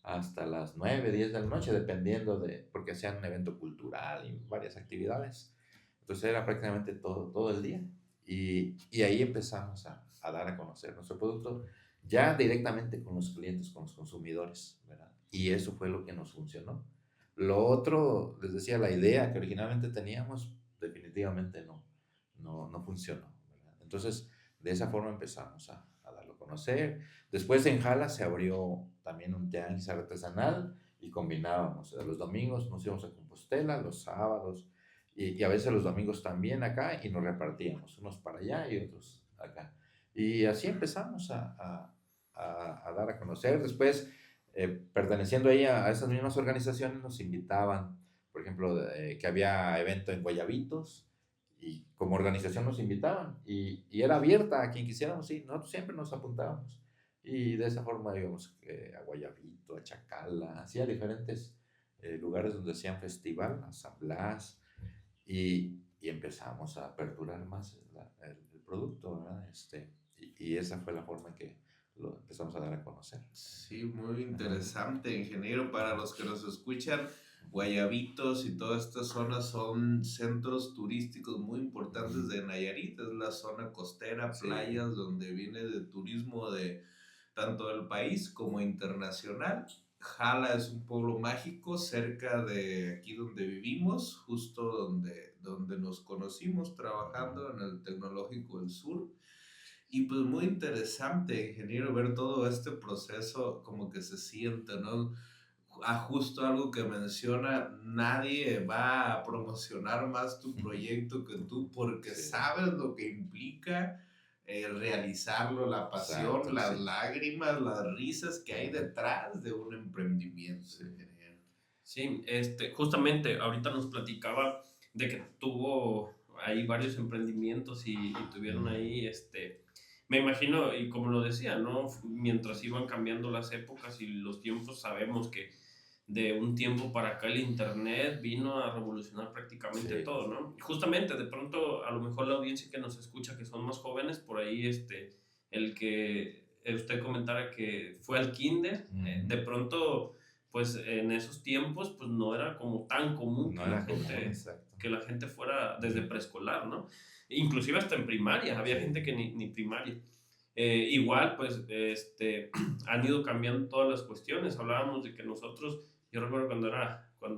hasta las 9 10 de la noche, dependiendo porque hacían un evento cultural y varias actividades. Entonces era prácticamente todo el día. Y ahí empezamos a dar a conocer nuestro producto ya directamente con los clientes, con los consumidores, ¿verdad? Y eso fue lo que nos funcionó. Lo otro, les decía, la idea que originalmente teníamos, definitivamente no funcionó, ¿verdad? Entonces, de esa forma empezamos a darlo a conocer. Después en Jala se abrió también un tianguis artesanal y combinábamos. Los domingos nos íbamos a Compostela, los sábados y a veces los domingos también acá y nos repartíamos, unos para allá y otros acá. Y así empezamos a dar a conocer. Después, perteneciendo ahí a esas mismas organizaciones, nos invitaban, por ejemplo, que había evento en Guayabitos y como organización nos invitaban y era abierta a quien quisiéramos ir. Nosotros siempre nos apuntábamos y de esa forma íbamos a Guayabito, a Chacala, así a diferentes lugares donde hacían festival, a San Blas y empezamos a aperturar más el producto, ¿verdad? Y esa fue la forma en que lo empezamos a dar a conocer. Sí, muy interesante, ingeniero. Para los que nos escuchan, Guayabitos y toda esta zona son centros turísticos muy importantes de Nayarit. Es la zona costera, Sí. playas, donde viene de turismo de tanto del país como internacional. Jala es un pueblo mágico cerca de aquí donde vivimos, justo donde nos conocimos trabajando en el Tecnológico del Sur. Y pues muy interesante, ingeniero, ver todo este proceso como que se siente, ¿no? Justo algo que menciona, nadie va a promocionar más tu proyecto que tú porque Sí. sabes lo que implica realizarlo, la pasión, Exacto, las sí. lágrimas, las risas que hay detrás de un emprendimiento, ingeniero. Sí, justamente ahorita nos platicaba de que tuvo ahí varios emprendimientos y tuvieron ahí, me imagino, y como lo decía, ¿no? Mientras iban cambiando las épocas y los tiempos, sabemos que de un tiempo para acá el internet vino a revolucionar prácticamente Sí. todo, ¿no? Y justamente, de pronto, a lo mejor la audiencia que nos escucha, que son más jóvenes, por ahí, el que usted comentara que fue al kinder, de pronto pues en esos tiempos pues no era como tan común No era común, exacto. que la gente fuera desde preescolar, ¿no? Inclusive hasta en primaria, había gente que ni primaria. Igual pues han ido cambiando todas las cuestiones, hablábamos de que nosotros, yo recuerdo cuando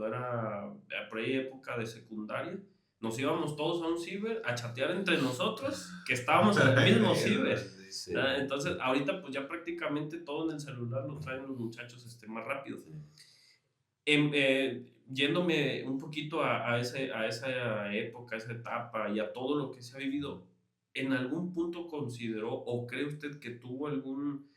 era por ahí época de secundaria, nos íbamos todos a un ciber a chatear entre nosotros que estábamos en el mismo ciber. Sí. Entonces, ahorita pues ya prácticamente todo en el celular lo traen los muchachos más rápido. Sí. Yéndome un poquito a esa época, a esa etapa y a todo lo que se ha vivido, ¿en algún punto consideró o cree usted que tuvo algún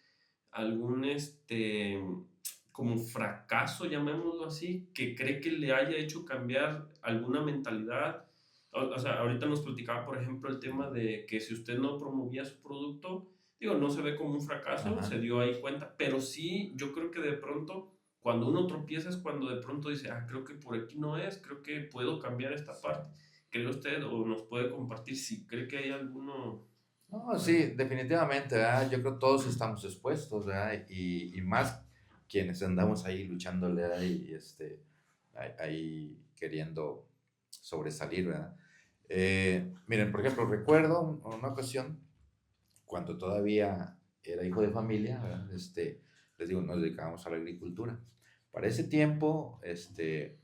como fracaso, llamémoslo así, que cree que le haya hecho cambiar alguna mentalidad? O sea, ahorita nos platicaba, por ejemplo, el tema de que si usted no promovía su producto, digo, no se ve como un fracaso, Ajá. se dio ahí cuenta, pero sí, yo creo que de pronto, cuando uno tropieza es cuando de pronto dice, creo que por aquí no es, creo que puedo cambiar esta parte. ¿Cree usted o nos puede compartir si cree que hay alguno? No, sí, definitivamente, ¿verdad? Yo creo que todos estamos expuestos, ¿verdad? Y más quienes andamos ahí luchándole ahí, ahí queriendo sobresalir, ¿verdad? Miren, por ejemplo, recuerdo una ocasión cuando todavía era hijo de familia, ¿verdad? Les digo, nos dedicábamos a la agricultura. Para ese tiempo, ahí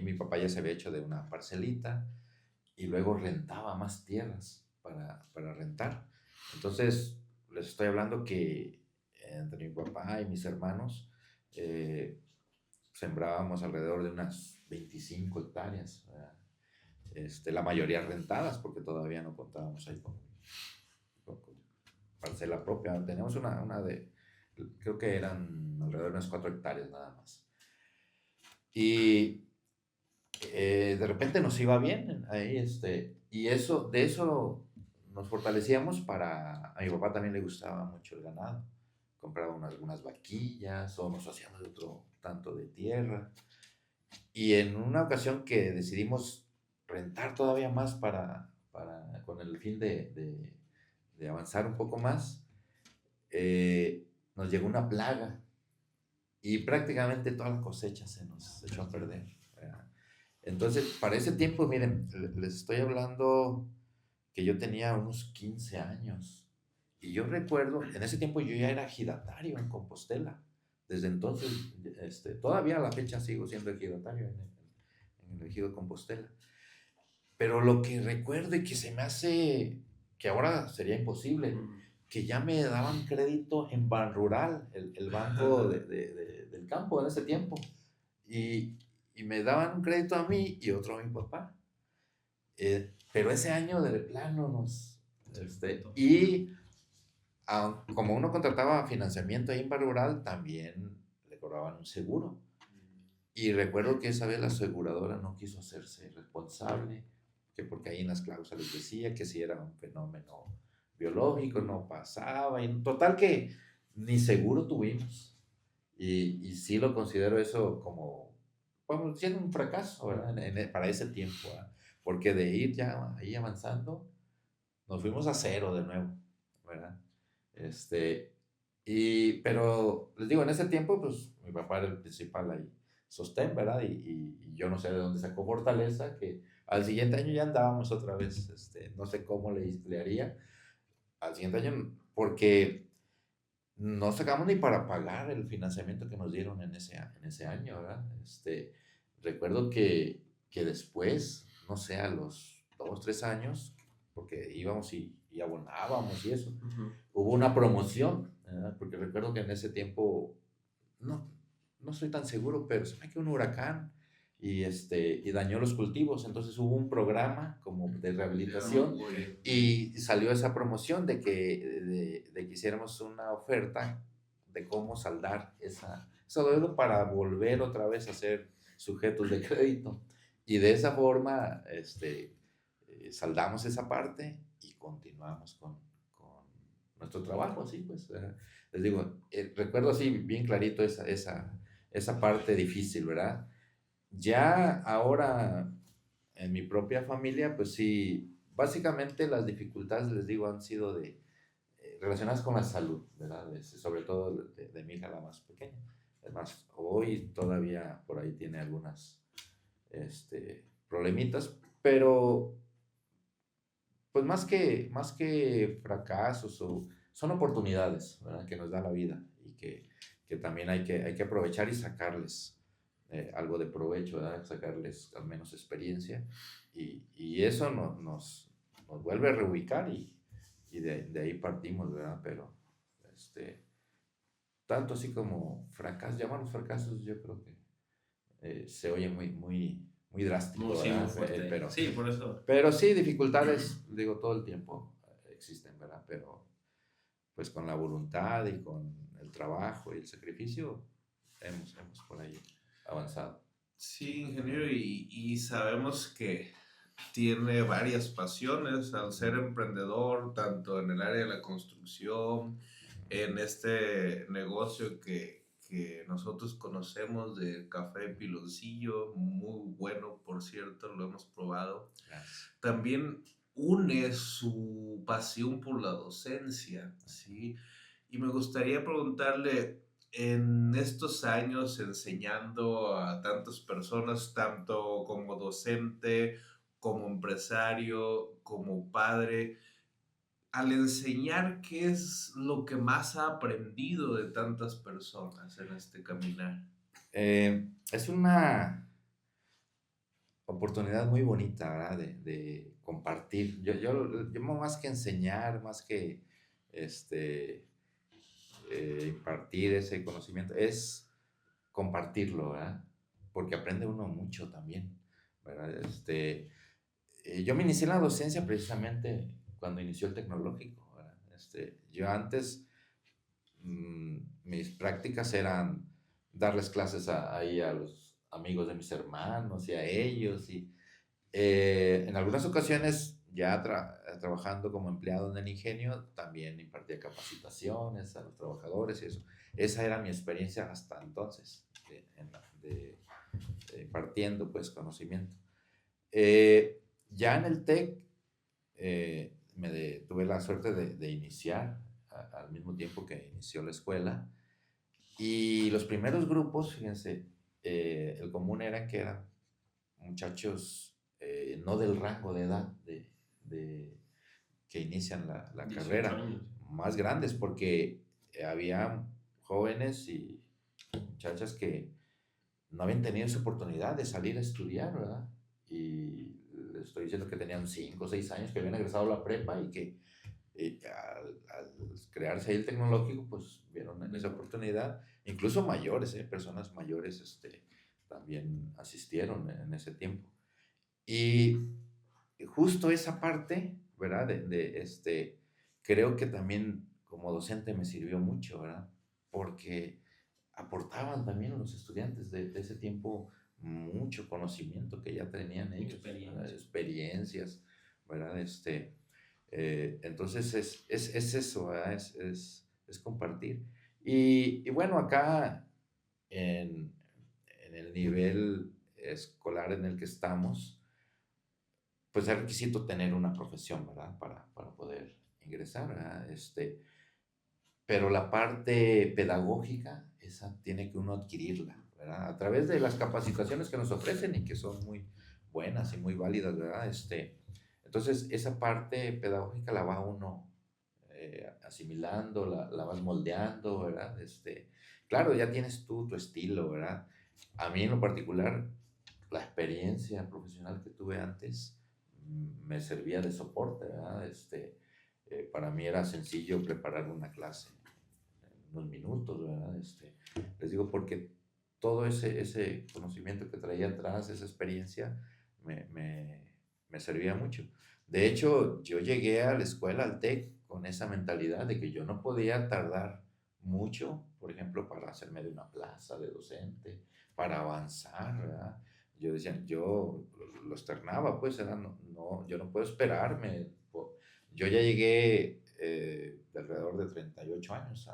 mi papá ya se había hecho de una parcelita y luego rentaba más tierras para rentar. Entonces, les estoy hablando que entre mi papá y mis hermanos sembrábamos alrededor de unas 25 hectáreas, ¿verdad? La mayoría rentadas porque todavía no contábamos ahí con parcela propia. Teníamos una de, creo que eran alrededor de unas 4 hectáreas nada más. Y de repente nos iba bien ahí, y de eso nos fortalecíamos a mi papá también le gustaba mucho el ganado. Compraba algunas vaquillas o nos hacíamos de otro tanto de tierra. Y en una ocasión que decidimos rentar todavía más con el fin de avanzar un poco más, nos llegó una plaga y prácticamente toda la cosecha se nos echó a perder, ¿verdad? Entonces, para ese tiempo, miren, les estoy hablando que yo tenía unos 15 años. Y yo recuerdo, en ese tiempo yo ya era ejidatario en Compostela. Desde entonces, todavía a la fecha sigo siendo ejidatario en el ejido Compostela. Pero lo que recuerdo y que se me hace, que ahora sería imposible, que ya me daban crédito en Banrural, el banco del campo en ese tiempo. Y me daban un crédito a mí y otro a mi papá. Pero ese año de plano como uno contrataba financiamiento ahí en Banrural, también le cobraban un seguro. Y recuerdo que esa vez la aseguradora no quiso hacerse responsable, que porque ahí en las cláusulas decía que si era un fenómeno biológico no pasaba, y total que ni seguro tuvimos. Y sí lo considero eso como, bueno, siendo un fracaso, ¿verdad? Para ese tiempo, ¿verdad? Porque de ir ya ahí avanzando, nos fuimos a cero de nuevo, ¿verdad? Pero les digo, en ese tiempo, pues mi papá era el principal ahí, sostén, ¿verdad? Y yo no sé de dónde sacó fortaleza, que al siguiente año ya andábamos otra vez, no sé cómo le haría, al siguiente año, porque no sacamos ni para pagar el financiamiento que nos dieron en ese año, ¿verdad? Recuerdo que después, no sé, a los 2, 3 años, porque íbamos y abonábamos y eso, hubo una promoción, ¿verdad? Porque recuerdo que en ese tiempo, no, no estoy tan seguro, pero se me quedó un huracán y dañó los cultivos. Entonces hubo un programa como de rehabilitación y salió esa promoción de que hiciéramos una oferta de cómo saldar esa deuda para volver otra vez a ser sujetos de crédito. Y de esa forma saldamos esa parte y continuamos con nuestro trabajo, así pues. Les digo, recuerdo así bien clarito esa parte difícil, ¿verdad? Ya ahora, en mi propia familia, pues sí, básicamente las dificultades, les digo, han sido relacionadas con la salud, ¿verdad? Sobre todo de mi hija, la más pequeña. Además, hoy todavía por ahí tiene algunas problemitas, pero pues más que fracasos, son oportunidades, ¿verdad? Que nos da la vida y que también hay que aprovechar y sacarles algo de provecho, ¿verdad? Sacarles al menos experiencia y eso nos vuelve a reubicar y de ahí partimos, ¿verdad? Pero tanto así como fracasos, llamarlos fracasos, yo creo que se oye muy, muy, muy drástico, Sí, ¿verdad? muy fuerte. Sí, por eso. Pero sí, dificultades, digo, todo el tiempo existen, ¿verdad? Pero pues con la voluntad y con el trabajo y el sacrificio hemos por ahí avanzado. Sí, ingeniero, y sabemos que tiene varias pasiones al ser emprendedor, tanto en el área de la construcción, en este negocio que nosotros conocemos de café Piloncillo, muy bueno, por cierto, lo hemos probado. Gracias. También une su pasión por la docencia, ¿sí? Y me gustaría preguntarle, en estos años enseñando a tantas personas, tanto como docente, como empresario, como padre, al enseñar, ¿qué es lo que más ha aprendido de tantas personas en este caminar? Es una oportunidad muy bonita, ¿verdad? De compartir. Yo más que enseñar, más que este, impartir ese conocimiento, es compartirlo, ¿verdad? Porque aprende uno mucho también, ¿verdad? Yo me inicié en la docencia precisamente cuando inició el tecnológico, ¿verdad? Yo antes, mis prácticas eran darles clases ahí a los amigos de mis hermanos y a ellos, y en algunas ocasiones, ya trabajando como empleado en el ingenio, también impartía capacitaciones a los trabajadores y eso. Esa era mi experiencia hasta entonces, impartiendo pues conocimiento. Ya en el TEC, tuve la suerte de iniciar al mismo tiempo que inició la escuela. Y los primeros grupos, fíjense, el común era que eran muchachos no del rango de edad de- que inician la 18 carrera, años. más grandes, porque había jóvenes y muchachas que no habían tenido esa oportunidad de salir a estudiar, ¿verdad? Y les estoy diciendo que tenían 5 o 6 años, que habían egresado a la prepa y que al crearse ahí el tecnológico, pues vieron en esa oportunidad, incluso mayores, personas mayores también asistieron en ese tiempo. Y justo esa parte, ¿verdad? Creo que también como docente me sirvió mucho, ¿verdad? Porque aportaban también a los estudiantes de ese tiempo mucho conocimiento que ya tenían ellos, ¿verdad? Experiencias, ¿verdad? Entonces es eso, ¿verdad? Es compartir. Y bueno, acá en el nivel escolar en el que estamos, pues es requisito tener una profesión, ¿verdad? Para poder ingresar, ¿verdad? Pero la parte pedagógica, esa tiene que uno adquirirla, ¿verdad? A través de las capacitaciones que nos ofrecen y que son muy buenas y muy válidas, ¿verdad? Entonces, esa parte pedagógica la va uno asimilando, la vas moldeando, ¿verdad? Claro, ya tienes tú tu estilo, ¿verdad? A mí en lo particular, la experiencia profesional que tuve antes me servía de soporte, ¿verdad? Para mí era sencillo preparar una clase en unos minutos, ¿verdad? Les digo porque todo ese conocimiento que traía atrás, esa experiencia, me servía mucho. De hecho, yo llegué a la escuela, al TEC, con esa mentalidad de que yo no podía tardar mucho, por ejemplo, para hacerme de una plaza de docente, para avanzar, ¿verdad? Yo decía, yo lo externaba, pues, yo no puedo esperarme. Yo ya llegué de alrededor de 38 años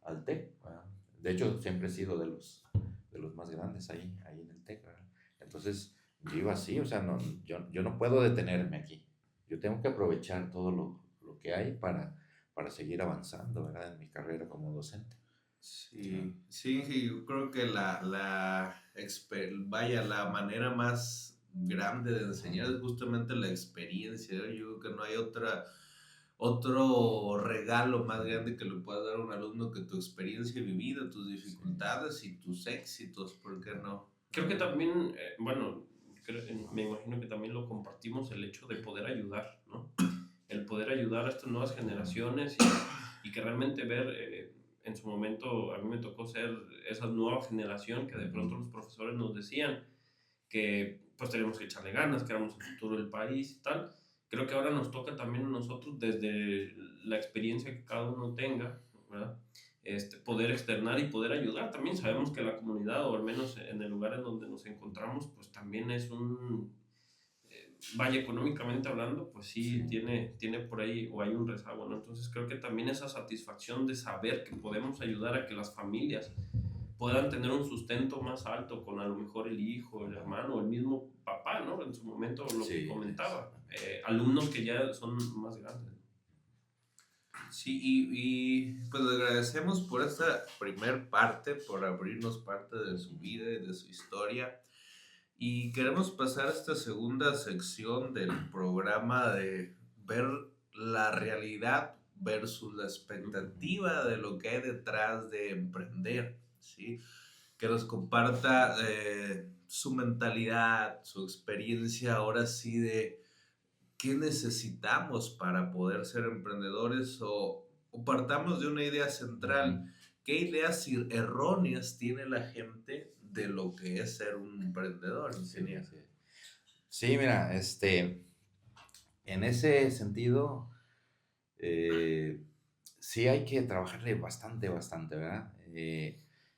al TEC, ¿verdad? De hecho, siempre he sido de los más grandes ahí en el TEC, ¿verdad? Entonces, yo iba así, o sea, no, yo no puedo detenerme aquí. Yo tengo que aprovechar todo lo que hay para seguir avanzando, ¿verdad? En mi carrera como docente. Sí, sí, y yo creo que vaya, la manera más grande de enseñar es justamente la experiencia, ¿no? Yo creo que no hay otro regalo más grande que le puedas dar a un alumno que tu experiencia vivida, tus dificultades y tus éxitos, ¿por qué no? Creo que también, bueno, me imagino que también lo compartimos el hecho de poder ayudar, ¿no? El poder ayudar a estas nuevas generaciones y que realmente ver, en su momento a mí me tocó ser esa nueva generación que de pronto los profesores nos decían que pues teníamos que echarle ganas, que éramos el futuro del país y tal. Creo que ahora nos toca también a nosotros, desde la experiencia que cada uno tenga, ¿verdad? Poder externar y poder ayudar. También sabemos que la comunidad, o al menos en el lugar en donde nos encontramos, pues también es vaya, económicamente hablando, pues sí, Sí. tiene por ahí, o hay un rezago, ¿no? Entonces creo que también esa satisfacción de saber que podemos ayudar a que las familias puedan tener un sustento más alto con a lo mejor el hijo, el hermano, el mismo papá, ¿no? En su momento lo que Sí, comentaba, alumnos que ya son más grandes. Sí, pues le agradecemos por esta primer parte, por abrirnos parte de su vida y de su historia. Y queremos pasar a esta segunda sección del programa de ver la realidad versus la expectativa de lo que hay detrás de emprender, ¿sí? Que nos comparta su mentalidad, su experiencia ahora sí de qué necesitamos para poder ser emprendedores o partamos de una idea central. ¿Qué ideas erróneas tiene la gente de lo que es ser un emprendedor, Sí, ingeniero? sí. Sí, mira, en ese sentido, sí hay que trabajarle bastante, bastante, ¿verdad?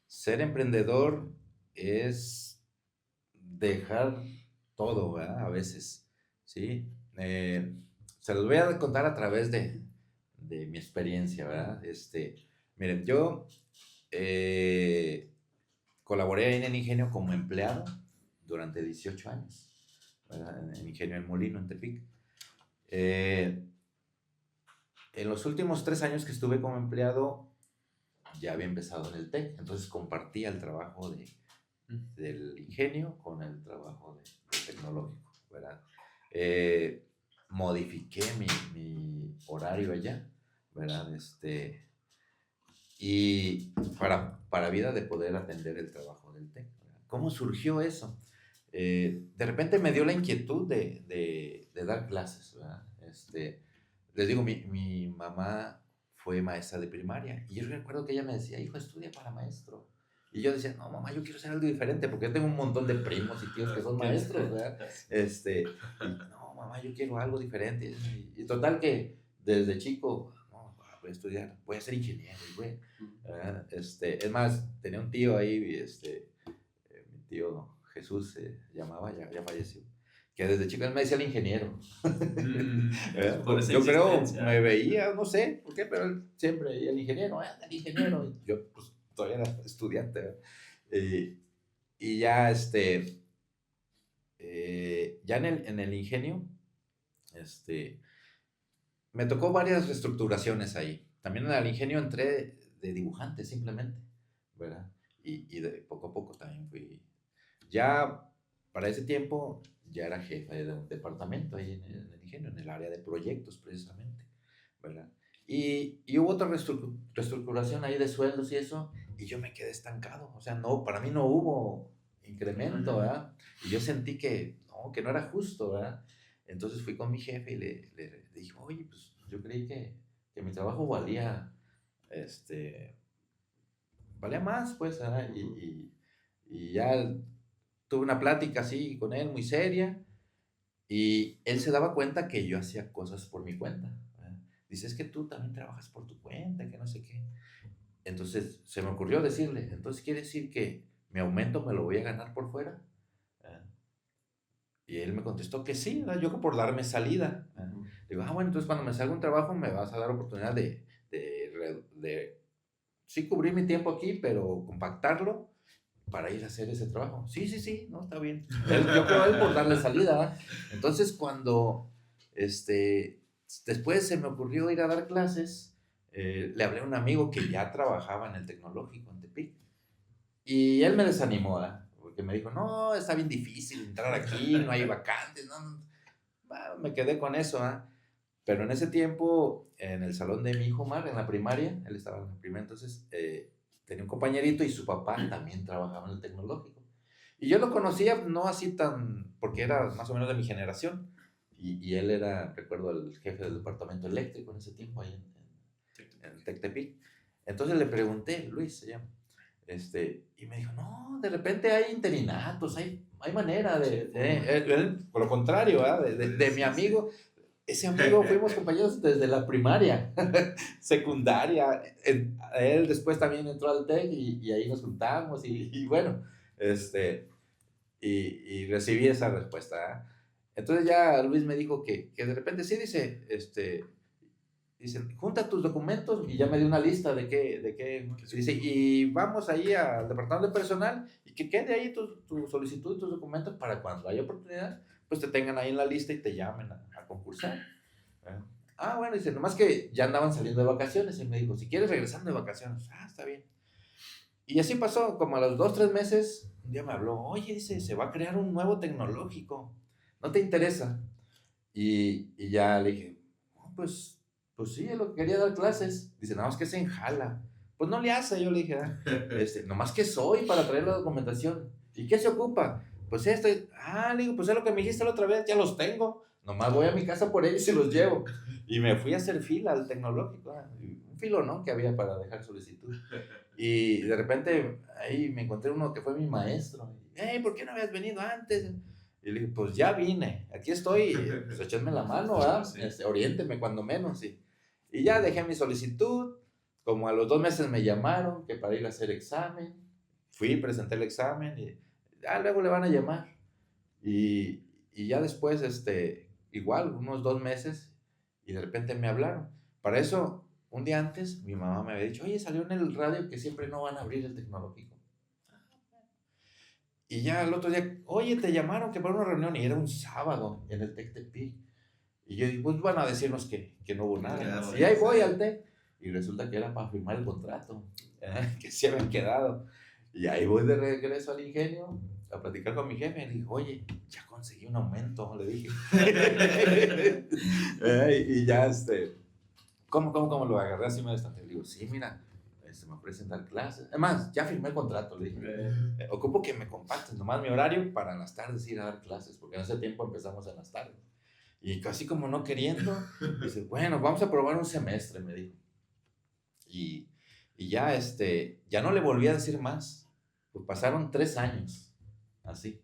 Ser emprendedor es dejar todo, ¿verdad? A veces, ¿sí? Se los voy a contar a través de mi experiencia, ¿verdad? Miren, yo eh, colaboré en el Ingenio como empleado durante 18 años, ¿verdad? En el Ingenio El Molino, en Tepic. Eh, en los últimos 3 años que estuve como empleado, ya había empezado en el TEC, entonces compartía el trabajo del ingenio con el trabajo de tecnológico, ¿verdad? Eh, Modifiqué mi horario allá, ¿verdad? Y para vida de poder atender el trabajo del TEC, ¿verdad? ¿Cómo surgió eso? De repente me dio la inquietud de dar clases, ¿verdad? Les digo, mi mamá fue maestra de primaria y yo recuerdo que ella me decía, hijo, estudia para maestro. Y yo decía, no, mamá, yo quiero hacer algo diferente porque yo tengo un montón de primos y tíos que son maestros, ¿verdad? Y no, mamá, yo quiero algo diferente. Y total que desde chico, no, voy a estudiar, voy a ser ingeniero, güey. ¿Verdad? Es más, tenía un tío ahí, mi tío Jesús se llamaba, ya falleció, que desde chico él me decía el ingeniero. Por esa Yo creo, insistencia. me veía, no sé por qué, pero él siempre veía el ingeniero, el ingeniero. Y yo, pues, todavía era estudiante, ¿verdad? Y, y ya, ya en el ingenio, este, me tocó varias reestructuraciones ahí. También en el ingenio entré de dibujante, simplemente, ¿verdad? Y de poco a poco también fui. Ya para ese tiempo, ya era jefe de un departamento ahí en el ingenio, en el área de proyectos, precisamente, ¿verdad? Y hubo otra reestructuración ahí de sueldos y eso, y yo me quedé estancado. O sea, no, para mí no hubo incremento, ¿verdad? Y yo sentí que no era justo, ¿verdad? Entonces fui con mi jefe y le dije, oye, pues yo creí que mi trabajo valía más, pues, ¿verdad? Y ya tuve una plática así con él, muy seria, y él se daba cuenta que yo hacía cosas por mi cuenta, ¿verdad? Dice, es que tú también trabajas por tu cuenta, que no sé qué. Entonces se me ocurrió decirle, entonces quiere decir que mi aumento me lo voy a ganar por fuera. ¿Verdad? Y él me contestó que sí, ¿verdad? Yo que por darme salida. ¿Verdad? Digo, bueno, entonces cuando me salga un trabajo me vas a dar oportunidad de sí cubrir mi tiempo aquí, pero compactarlo para ir a hacer ese trabajo. Sí, sí, sí, no, está bien. Yo creo él por darle salida. ¿Eh? Entonces cuando después se me ocurrió ir a dar clases, le hablé a un amigo que ya trabajaba en el tecnológico en Tepic y él me desanimó, ¿eh? Porque me dijo, no, está bien difícil entrar aquí, no hay vacantes, no. Bueno, me quedé con eso, ¿eh? Pero en ese tiempo, en el salón de mi hijo Omar, en la primaria, él estaba en la primaria, entonces tenía un compañerito y su papá también trabajaba en el tecnológico. Y yo lo conocía no así tan, porque era más o menos de mi generación. Y él era, recuerdo, el jefe del departamento eléctrico en ese tiempo, ahí en Tectepic. Entonces le pregunté, Luis se llama, y me dijo, no, de repente hay interinatos, hay manera él, por lo contrario, ¿verdad? De mi amigo. Ese amigo fuimos compañeros desde la primaria, secundaria. Él después también entró al TEC y ahí nos juntamos y bueno, y recibí esa respuesta. ¿Eh? Entonces ya Luis me dijo que de repente sí dice, junta tus documentos y ya me dio una lista de qué dice, y vamos ahí al departamento de personal y que quede ahí tu solicitud y tus documentos para cuando haya oportunidad, pues te tengan ahí en la lista y te llamen a concursar. ¿Eh? Bueno, dice, nomás que ya andaban saliendo de vacaciones. Y me dijo, si quieres regresando de vacaciones. Está bien. Y así pasó, como a los 2, 3 meses, un día me habló, oye, dice, se va a crear un nuevo tecnológico, ¿no te interesa? Y ya le dije, "Oh, pues sí, es lo que quería dar clases". Dice, nada más que se enjala. Pues no le hace, yo le dije, nomás que soy para traer la documentación. ¿Y qué se ocupa? Pues esto. Le digo, pues es lo que me dijiste la otra vez, ya los tengo. Nomás voy a mi casa por ellos y se los llevo. Y me fui a hacer fila al tecnológico, un filonón que había para dejar solicitud. Y de repente ahí me encontré uno que fue mi maestro. Hey, ¿por qué no habías venido antes? Y le dije, pues ya vine, aquí estoy, pues échenme la mano, ¿verdad? Sí. Oriénteme cuando menos. Y ya dejé mi solicitud, como a los 2 meses me llamaron que para ir a hacer examen, fui, presenté el examen y luego le van a llamar. Y ya después, igual, unos 2 meses, y de repente me hablaron. Para eso, un día antes, mi mamá me había dicho, oye, salió en el radio que siempre no van a abrir el tecnológico. Y ya el otro día, oye, te llamaron que para una reunión, y era un sábado en el TEC de Tepic. Y yo digo, pues van a decirnos que no hubo nada. Claro, Y ahí sí. voy al TEC. Y resulta que era para firmar el contrato, que se habían quedado. Y ahí voy de regreso al ingenio a platicar con mi jefe. Y le digo, oye, ya conseguí un aumento, le dije. Y ya, ¿cómo lo agarré así? Me destaqué. Le digo, sí, mira, me ofrecen dar clases. Además, ya firmé el contrato, le dije. Ocupo que me compartas nomás mi horario para en las tardes ir a dar clases, porque en ese tiempo empezamos en las tardes. Y casi como no queriendo, dice, bueno, vamos a probar un semestre, me dijo. Y ya, ya no le volví a decir más. Pues pasaron 3 años, así.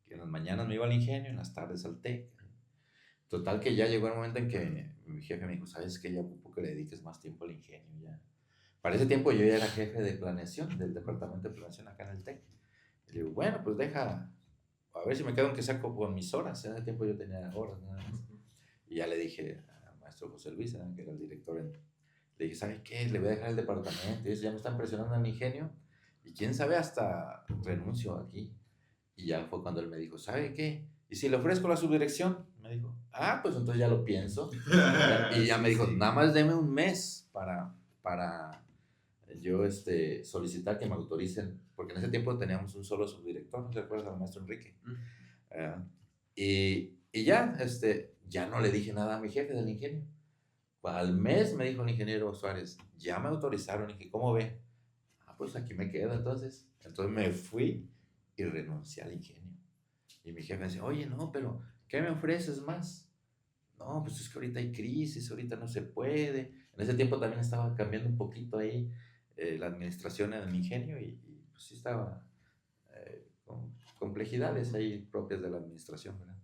Que en las mañanas me iba al ingenio, en las tardes al TEC. Total que ya llegó el momento en que mi jefe me dijo, ¿sabes qué? Ya ocupo que le dediques más tiempo al ingenio, ya. Para ese tiempo yo ya era jefe de planeación, del departamento de planeación acá en el TEC. Y le digo, bueno, pues deja, a ver si me quedo aunque sea con mis horas. En ese tiempo yo tenía horas nada más. Y ya le dije al maestro José Luis, que era el director, le dije, ¿sabe qué? Le voy a dejar el departamento. Y eso ya me están presionando en mi ingenio. Y quién sabe, hasta renuncio aquí. Y ya fue cuando él me dijo, ¿sabe qué? ¿Y si le ofrezco la subdirección? Me dijo, pues entonces ya lo pienso. Y ya me dijo, nada más deme un mes para yo solicitar que me autoricen, porque en ese tiempo teníamos un solo subdirector, ¿no te acuerdas al maestro Enrique? Y ya, ya no le dije nada a mi jefe del ingenio. Al mes me dijo el ingeniero Suárez, ya me autorizaron. Y dije, ¿cómo ve? Pues aquí me quedo entonces. Entonces me fui y renuncié al ingenio. Y mi jefe me decía, oye, no, pero ¿qué me ofreces más? No, pues es que ahorita hay crisis, ahorita no se puede. En ese tiempo también estaba cambiando un poquito ahí la administración en el ingenio y pues sí estaba con complejidades ahí propias de la administración, ¿verdad?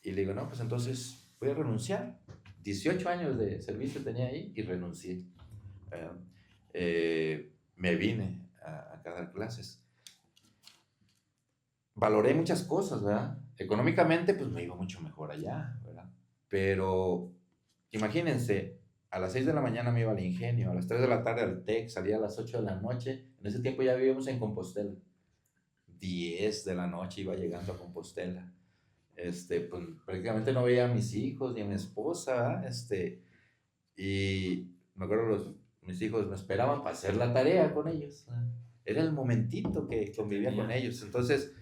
Y le digo, no, pues entonces voy a renunciar. 18 años de servicio tenía ahí y renuncié. Me vine a dar clases. Valoré muchas cosas, ¿verdad? Económicamente, pues me iba mucho mejor allá, ¿verdad? Pero imagínense, a las 6 de la mañana me iba al ingenio, a las 3 de la tarde al TEC, salía a las 8 de la noche. En ese tiempo ya vivíamos en Compostela. 10 de la noche iba llegando a Compostela. Pues prácticamente no veía a mis hijos ni a mi esposa, ¿verdad? Y me acuerdo, mis hijos me esperaban para hacer la tarea con ellos, ¿verdad? Era el momentito que convivía con ellos. Entonces,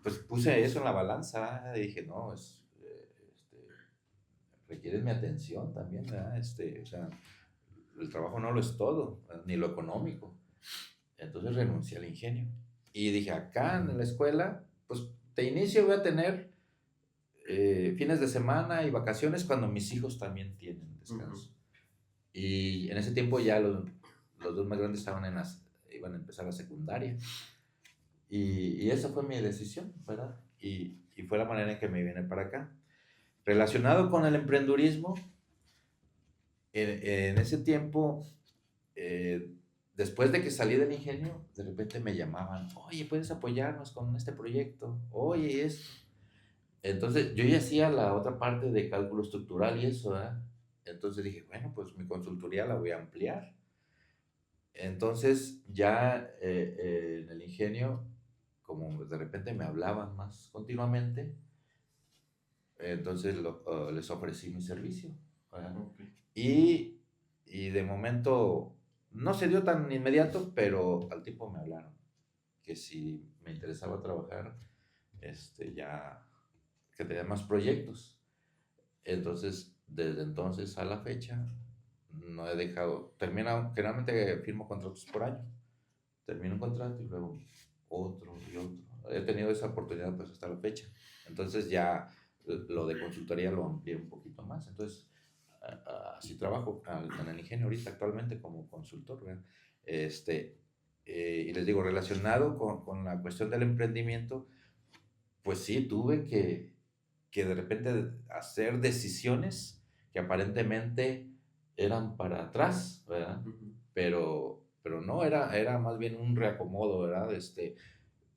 pues puse eso en la balanza, ¿verdad? Y dije, no, requiere mi atención también, ¿verdad? O sea, el trabajo no lo es todo, ni lo económico. Entonces renuncié al ingenio. Y dije, acá en la escuela, pues de inicio voy a tener fines de semana y vacaciones cuando mis hijos también tienen descanso. Y en ese tiempo ya los dos más grandes iban a empezar la secundaria. Y esa fue mi decisión, ¿verdad? Y fue la manera en que me vine para acá. Relacionado con el emprendurismo, en ese tiempo, después de que salí del ingenio, de repente me llamaban, oye, ¿puedes apoyarnos con este proyecto? Oye, esto. Entonces, yo ya hacía la otra parte de cálculo estructural y eso, ¿verdad? Entonces dije, bueno, pues mi consultoría la voy a ampliar. Entonces, ya en el ingenio, como de repente me hablaban más continuamente, entonces les ofrecí mi servicio. ¿verdad? Ok. Y de momento no se dio tan inmediato, pero al tiempo me hablaron que si me interesaba trabajar, ya que tenía más proyectos. Entonces, desde entonces a la fecha, no he dejado, generalmente firmo contratos por año, termino un contrato y luego otro y otro. He tenido esa oportunidad pues hasta la fecha. Entonces ya lo de consultoría lo amplié un poquito más. Entonces, así trabajo en el ingenio ahorita actualmente como consultor, ¿verdad? Y les digo, relacionado con la cuestión del emprendimiento, pues sí, tuve que de repente hacer decisiones que aparentemente eran para atrás, ¿verdad? Ujú. Pero no, era más bien un reacomodo, ¿verdad?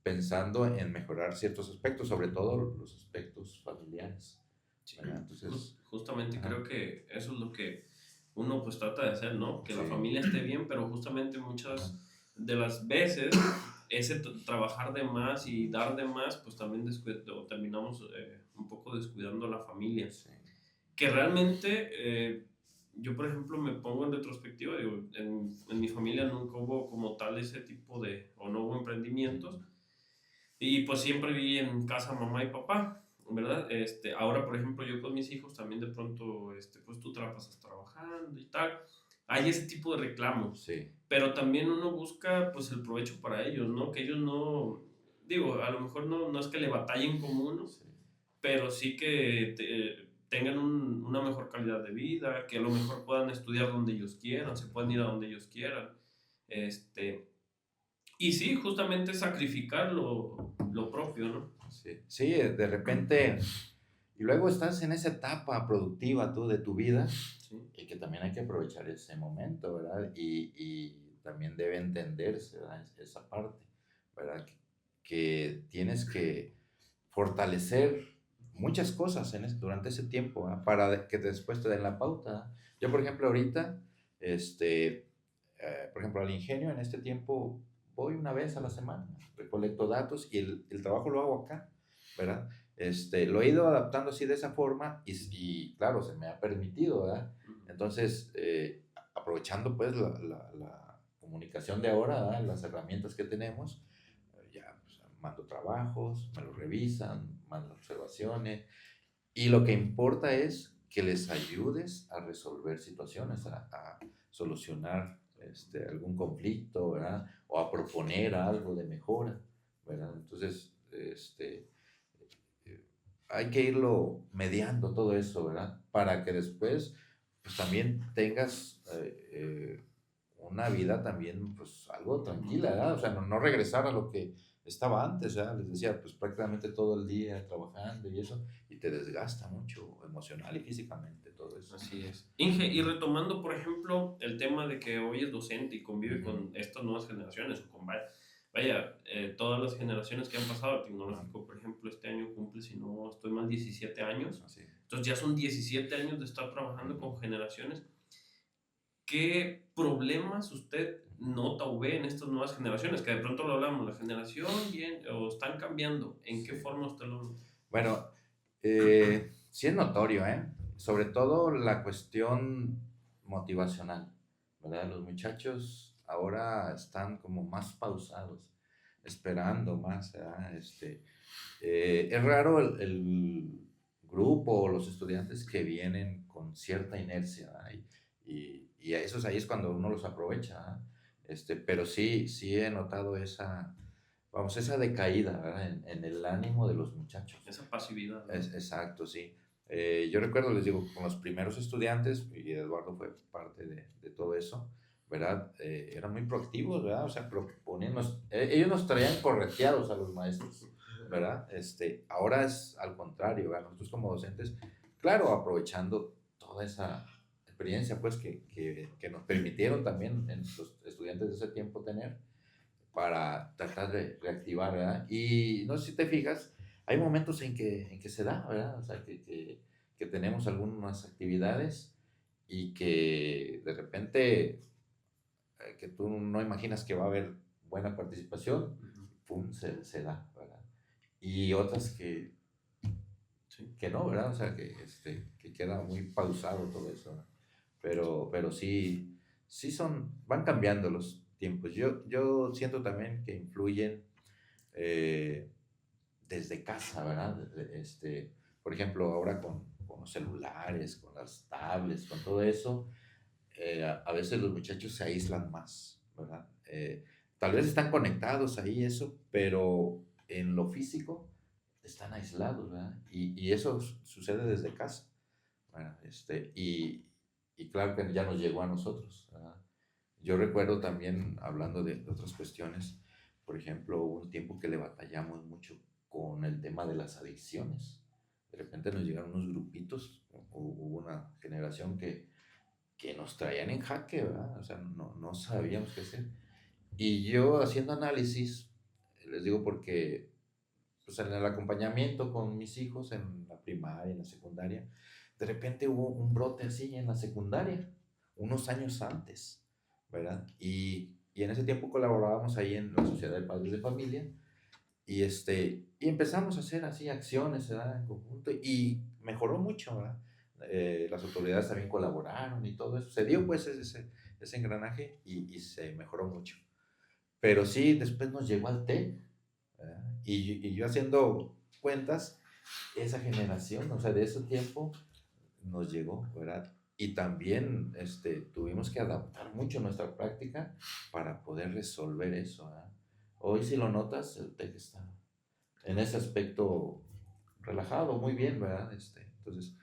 Pensando en mejorar ciertos aspectos, sobre todo los aspectos familiares, Sí. ¿verdad? Entonces, Justamente ajá, creo que eso es lo que uno pues trata de hacer, ¿no? Que la sí, familia esté bien, pero justamente ajá, muchas de las veces ese trabajar de más y dar de más, pues también o terminamos un poco descuidando a la familia. sí, Que realmente yo, por ejemplo, me pongo en retrospectiva, digo, en mi familia nunca hubo como tal ese tipo de, o no hubo emprendimientos, y pues siempre viví en casa mamá y papá, ¿verdad? Ahora, por ejemplo, yo con mis hijos también de pronto, pues tú te la pasas trabajando y tal. Hay ese tipo de reclamos, sí, pero también uno busca pues el provecho para ellos, ¿no? Que ellos no, digo, a lo mejor no es que le batallen como uno, sí, pero sí que tengan una mejor calidad de vida, que a lo mejor puedan estudiar donde ellos quieran, se puedan ir a donde ellos quieran. Este, y sí, justamente sacrificar lo propio, ¿no? sí, sí, de repente, y luego estás en esa etapa productiva tú de tu vida Sí, y que también hay que aprovechar ese momento, ¿verdad? Y también debe entenderse, ¿verdad? Esa parte, ¿verdad? Que tienes que fortalecer muchas cosas durante ese tiempo, ¿verdad? Para que después te den la pauta, ¿verdad? Yo, por ejemplo, ahorita, por ejemplo, al ingenio en este tiempo voy una vez a la semana, recolecto datos y el trabajo lo hago acá, ¿verdad? Lo he ido adaptando así de esa forma y claro, se me ha permitido, ¿verdad? ujú, Entonces, aprovechando pues la comunicación de ahora, ¿verdad? Las herramientas que tenemos, ya pues, mando trabajos, me los revisan, mando observaciones y lo que importa es que les ayudes a resolver situaciones, a solucionar algún conflicto, ¿verdad? O a proponer algo de mejora, ¿verdad? Entonces, hay que irlo mediando todo eso, ¿verdad? Para que después, pues también tengas una vida también, pues algo tranquila, ¿verdad? O sea, no regresar a lo que estaba antes, ¿verdad? Les decía, pues prácticamente todo el día trabajando y eso, y te desgasta mucho emocional y físicamente todo eso. así es. Inge, y retomando, por ejemplo, el tema de que hoy es docente y convive Ujú, con estas nuevas generaciones, o con vaya, todas las generaciones que han pasado, el tecnológico, por ejemplo, este año cumple, si no estoy mal, 17 años. así. Entonces ya son 17 años de estar trabajando Ujú, con generaciones. ¿Qué problemas usted nota o ve en estas nuevas generaciones? Que de pronto lo hablamos, la generación bien, o están cambiando. ¿En qué sí. forma usted lo nota? Bueno, sí es notorio, ¿eh? Sobre todo la cuestión motivacional, ¿verdad? Los muchachos ahora están como más pausados, esperando más, ¿verdad? Es raro el grupo o los estudiantes que vienen con cierta inercia, ¿verdad? Y a esos ahí es cuando uno los aprovecha, ¿verdad? Pero sí he notado esa decaída, ¿verdad? En el ánimo de los muchachos. Esa pasividad, ¿no? Exacto, sí. Yo recuerdo, les digo, con los primeros estudiantes, y Eduardo fue parte de todo eso, ¿verdad? Eran muy proactivos, ¿verdad? O sea, ellos nos traían correteados a los maestros, ¿verdad? Ahora es al contrario, ¿verdad? Nosotros como docentes, claro, aprovechando toda esa experiencia, pues, que nos permitieron también en los estudiantes de ese tiempo tener, para tratar de reactivar, ¿verdad? Y no sé si te fijas, hay momentos en que se da, ¿verdad? O sea, que tenemos algunas actividades y que de repente, que tú no imaginas que va a haber buena participación, Ujú. pum, se da, ¿verdad? Y otras que que no, ¿verdad? O sea, que queda muy pausado todo eso, ¿no? Pero sí, van cambiando los tiempos. Yo siento también que influyen eh, desde casa, ¿verdad? Por ejemplo, ahora con los celulares, con las tablets, con todo eso, a veces los muchachos se aíslan más, ¿verdad? Tal vez están conectados ahí, eso, pero en lo físico están aislados, ¿verdad? Y eso sucede desde casa, ¿verdad? Y claro que ya nos llegó a nosotros, ¿verdad? Yo recuerdo también, hablando de otras cuestiones, por ejemplo, hubo un tiempo que le batallamos mucho con el tema de las adicciones. De repente nos llegaron unos grupitos, hubo una generación que nos traían en jaque, ¿verdad? O sea, no sabíamos qué hacer. Y yo haciendo análisis, les digo porque pues en el acompañamiento con mis hijos en la primaria, en la secundaria, de repente hubo un brote así en la secundaria, unos años antes, ¿verdad? Y en ese tiempo colaborábamos ahí en la Sociedad de Padres de Familia y empezamos a hacer así acciones, ¿verdad? En conjunto y mejoró mucho, ¿verdad? Las autoridades también colaboraron y todo eso. Se dio pues ese engranaje y se mejoró mucho. Pero sí, después nos llegó al TEC, ¿verdad? Y yo haciendo cuentas, esa generación, o sea, de ese tiempo nos llegó, ¿verdad? Y también tuvimos que adaptar mucho nuestra práctica para poder resolver eso, ¿verdad? Hoy si lo notas, el TEC está en ese aspecto relajado, muy bien, ¿verdad? Entonces,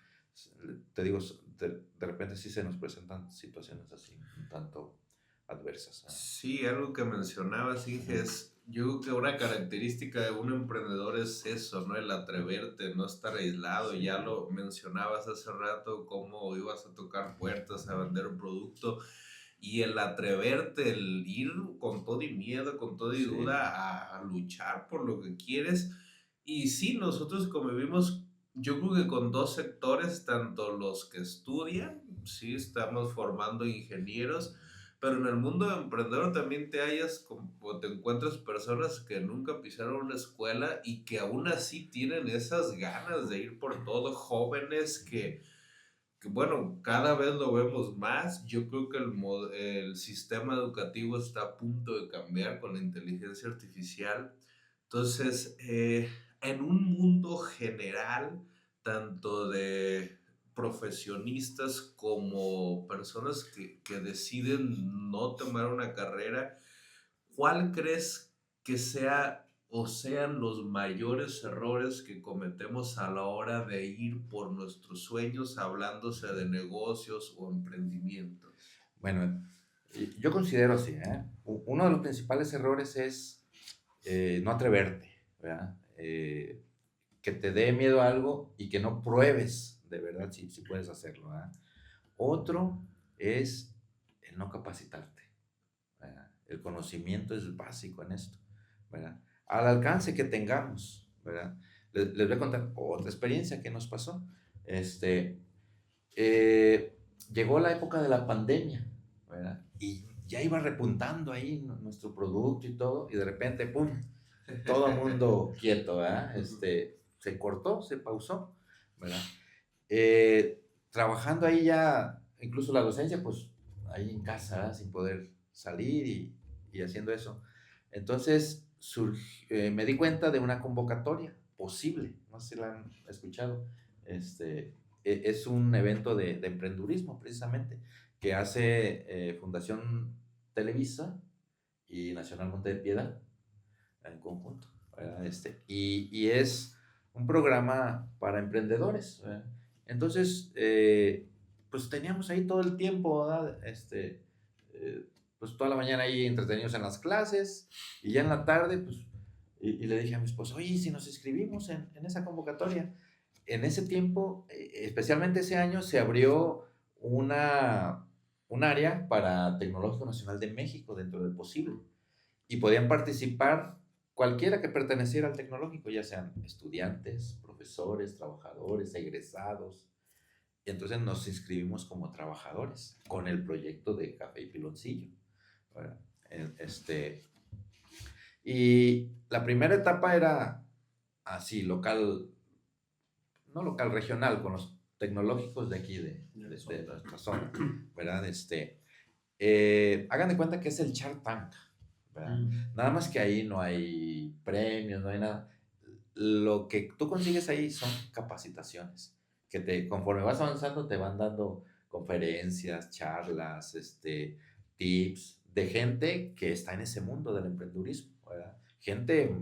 te digo, de repente sí se nos presentan situaciones así, un tanto adversas, ¿verdad? Sí, algo que mencionabas, Inge, es, yo creo que una característica de un emprendedor es eso, ¿no? El atreverte, no estar aislado. Sí, Ya lo mencionabas hace rato, cómo ibas a tocar puertas, a vender un producto, y el atreverte, el ir con todo y miedo, con todo y sí, duda a luchar por lo que quieres. Y sí, nosotros convivimos, yo creo que con dos sectores, tanto los que estudian, sí, estamos formando ingenieros, pero en el mundo emprendedor también te hallas o te encuentras personas que nunca pisaron una escuela y que aún así tienen esas ganas de ir por todo, jóvenes que bueno, cada vez lo vemos más. Yo creo que el sistema educativo está a punto de cambiar con la inteligencia artificial. Entonces, en un mundo general, tanto de profesionistas como personas que deciden no tomar una carrera, ¿cuál crees que sea o sean los mayores errores que cometemos a la hora de ir por nuestros sueños, hablándose de negocios o emprendimientos? bueno, yo considero así, ¿eh? Uno de los principales errores es no atreverte, ¿verdad? Que te dé miedo a algo y que no pruebes de verdad si puedes hacerlo, ¿verdad? Otro es el no capacitarte, ¿verdad? El conocimiento es básico en esto, ¿verdad? Al alcance que tengamos, ¿verdad? Les voy a contar otra experiencia que nos pasó. Este, Llegó la época de la pandemia, ¿verdad? Y ya iba repuntando ahí nuestro producto y todo, y de repente, ¡pum! Todo el mundo quieto, ¿verdad? Se cortó, se pausó, ¿verdad? Trabajando ahí ya, incluso la docencia, pues ahí en casa, ¿verdad? Sin poder salir y haciendo eso. Entonces, me di cuenta de una convocatoria posible, no sé si la han escuchado. Es un evento de emprendurismo, precisamente, que hace Fundación Televisa y Nacional Monte de Piedad en conjunto, ¿verdad? Y es un programa para emprendedores, ¿verdad? Entonces, pues teníamos ahí todo el tiempo, ¿verdad? Pues toda la mañana ahí entretenidos en las clases y ya en la tarde, pues, y le dije a mi esposo, oye, si nos inscribimos en esa convocatoria. En ese tiempo, especialmente ese año, se abrió un área para Tecnológico Nacional de México dentro del posible y podían participar cualquiera que perteneciera al tecnológico, ya sean estudiantes, profesores, trabajadores, egresados. Y entonces nos inscribimos como trabajadores con el proyecto de Café y Piloncillo, ¿verdad? Y la primera etapa era así, local, no local, regional, con los tecnológicos de aquí, de nuestra zona, ¿verdad? Hagan de cuenta que es el Shark Tank, ¿verdad? Nada más que ahí no hay premios, no hay nada. Lo que tú consigues ahí son capacitaciones, que conforme vas avanzando te van dando conferencias, charlas, tips de gente que está en ese mundo del emprendedurismo, ¿verdad? Gente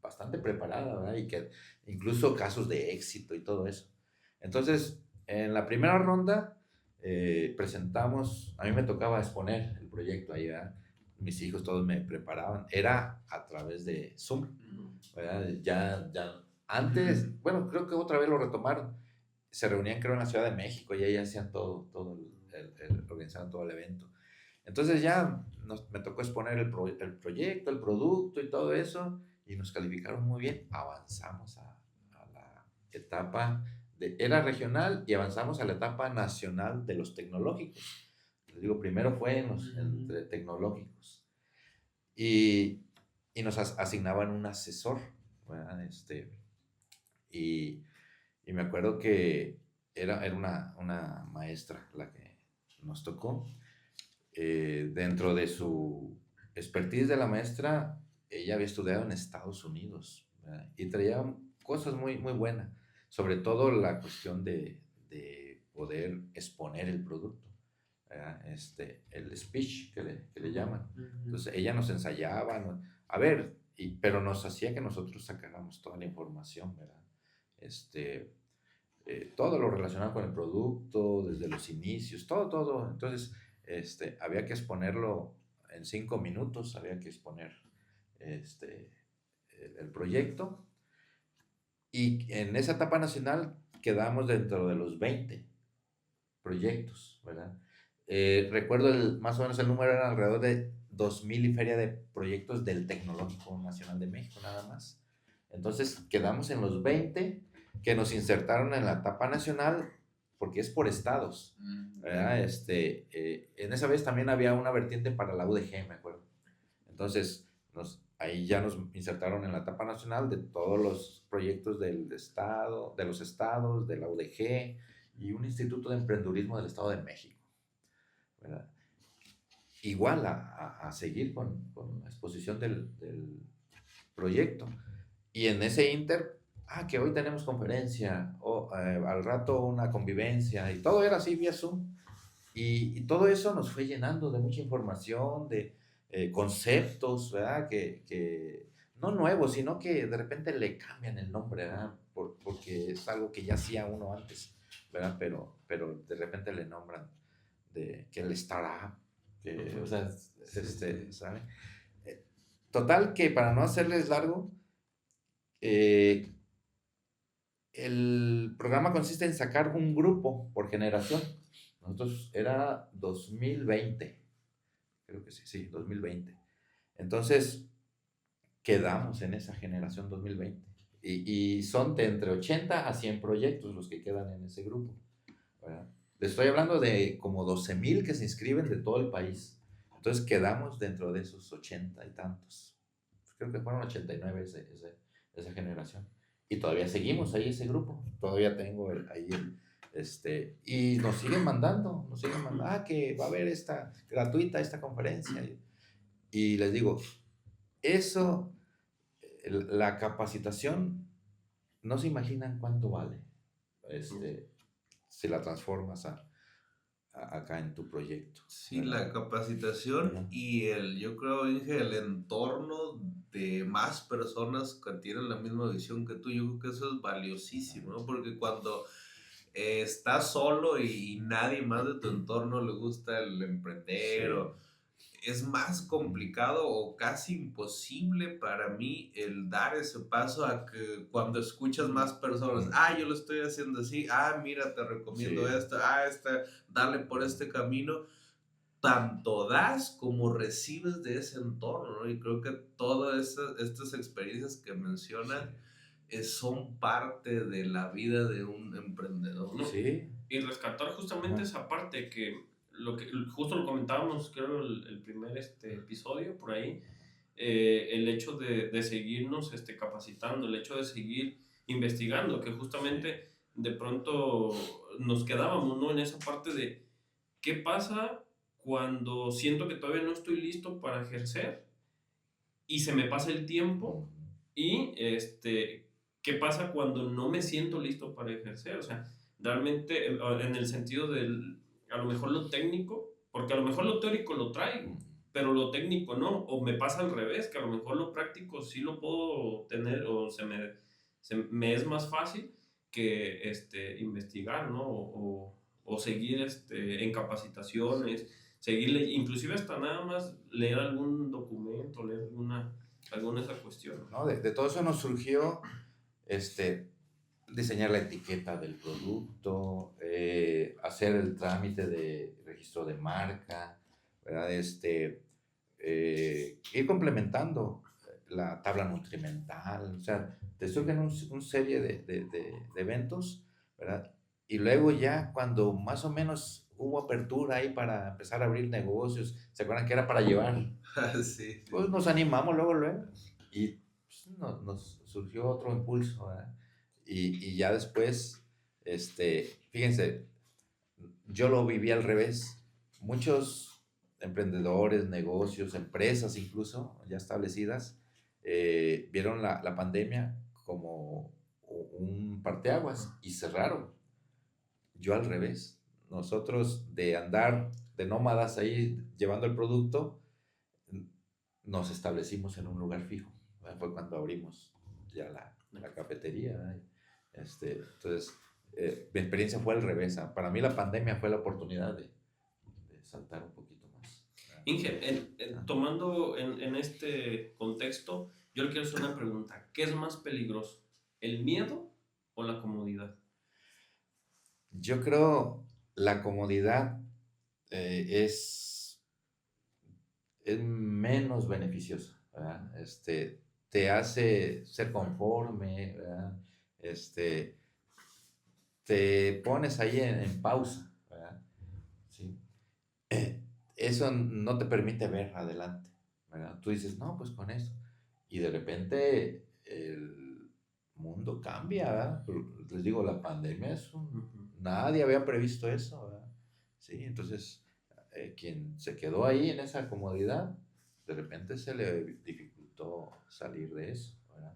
bastante preparada, ¿verdad? Y que incluso casos de éxito y todo eso. Entonces, en la primera ronda presentamos, a mí me tocaba exponer el proyecto ahí, ¿verdad? Mis hijos todos me preparaban, era a través de Zoom, ¿verdad? Ya antes, bueno, creo que otra vez lo retomaron, se reunían creo en la Ciudad de México y ahí hacían todo organizaban todo el evento. Entonces ya me tocó exponer el proyecto, el producto y todo eso, y nos calificaron muy bien. Avanzamos a la etapa, era regional y avanzamos a la etapa nacional de los tecnológicos. Les digo, primero fue entre tecnológicos. Y nos asignaban un asesor, ¿verdad? Y me acuerdo que era una maestra la que nos tocó. Dentro de su expertise de la maestra, ella había estudiado en Estados Unidos, ¿verdad? Y traía cosas muy, muy buenas, sobre todo la cuestión de poder exponer el producto, ¿verdad? El speech que le llaman. Entonces ella nos ensayaba, a ver, pero nos hacía que nosotros sacáramos toda la información, ¿verdad? Todo lo relacionado con el producto, desde los inicios, todo. Entonces, había que exponerlo en 5 minutos, había que exponer el proyecto. Y en esa etapa nacional quedamos dentro de los 20 proyectos, ¿verdad? Recuerdo más o menos el número era alrededor de 2,000 y feria de proyectos del Tecnológico Nacional de México, nada más. Entonces quedamos en los 20 que nos insertaron en la etapa nacional, porque es por estados, ¿verdad? En esa vez también había una vertiente para la UDG, me acuerdo. Entonces, ahí ya nos insertaron en la etapa nacional de todos los proyectos del estado, de los estados, de la UDG y un instituto de emprendedurismo del Estado de México, ¿verdad? Igual a seguir con la exposición del proyecto. Y en ese inter, que hoy tenemos conferencia, o al rato una convivencia, y todo era así vía Zoom. Y todo eso nos fue llenando de mucha información, de conceptos, ¿verdad? Que no nuevos, sino que de repente le cambian el nombre, ¿verdad? Porque es algo que ya hacía uno antes, ¿verdad? Pero de repente le nombran que el startup, o sea, ¿sabe? Total que para no hacerles largo, el programa consiste en sacar un grupo por generación. Nosotros era 2020, creo que sí, 2020. Entonces quedamos en esa generación 2020 y son de entre 80 a 100 proyectos los que quedan en ese grupo, ¿verdad? Les estoy hablando de como 12,000 que se inscriben de todo el país. Entonces quedamos dentro de esos 80 y tantos. Creo que fueron 89 esa generación. Y todavía seguimos ahí ese grupo. Todavía tengo y nos siguen mandando, que va a haber gratuita esta conferencia. Y les digo, eso, la capacitación, no se imaginan cuánto vale. Si la transformas acá en tu proyecto. Sí, ¿verdad? la capacitación y yo creo, Inge, el entorno de más personas que tienen la misma visión que tú, yo creo que eso es valiosísimo, ¿no? Porque cuando estás solo y nadie más de tu entorno le gusta el emprender, Sí. es más complicado o casi imposible para mí el dar ese paso a que cuando escuchas más personas, yo lo estoy haciendo así, mira, te recomiendo esto, dale por este camino, tanto das como recibes de ese entorno, ¿no? Y creo que todas estas experiencias que mencionas son parte de la vida de un emprendedor, ¿no? Sí. Y rescatar justamente esa parte que justo lo comentábamos, creo, el primer episodio por ahí, el hecho de seguirnos capacitando, el hecho de seguir investigando, que justamente de pronto nos quedábamos, ¿no? En esa parte de qué pasa cuando siento que todavía no estoy listo para ejercer y se me pasa el tiempo y qué pasa cuando no me siento listo para ejercer, o sea, realmente en el sentido del, a lo mejor lo técnico, porque a lo mejor lo teórico lo traigo, pero lo técnico no, o me pasa al revés, que a lo mejor lo práctico sí lo puedo tener o me es más fácil que investigar, ¿no? O seguir en capacitaciones, seguirle, inclusive hasta nada más leer algún documento, leer alguna esa cuestión. ¿No? De todo eso nos surgió diseñar la etiqueta del producto, hacer el trámite de registro de marca, ¿verdad? Ir complementando la tabla nutrimental, o sea, te surgen un serie de eventos, ¿verdad? Y luego ya cuando más o menos hubo apertura ahí para empezar a abrir negocios, ¿se acuerdan que era para llevar? Sí. Pues nos animamos luego, y pues, nos surgió otro impulso, ¿verdad? Y ya después, fíjense, yo lo viví al revés. Muchos emprendedores, negocios, empresas incluso ya establecidas, vieron la pandemia como un parteaguas y cerraron. Yo al revés. Nosotros de andar de nómadas ahí llevando el producto, nos establecimos en un lugar fijo. Fue cuando abrimos ya la cafetería. Entonces, mi experiencia fue al revés. Para mí la pandemia fue la oportunidad de saltar un poquito más. Inge, tomando en este contexto, yo le quiero hacer una pregunta. ¿Qué es más peligroso? ¿El miedo o la comodidad? Yo creo la comodidad es menos beneficiosa, ¿verdad? Te hace ser conforme, ¿verdad? Te pones ahí en pausa, ¿verdad? Sí. Eso no te permite ver adelante, ¿verdad? Tú dices, no, pues con eso. Y de repente el mundo cambia, ¿verdad? Les digo, la pandemia nadie había previsto eso, ¿verdad? Sí, entonces quien se quedó ahí en esa comodidad, de repente se le dificultó salir de eso, ¿verdad?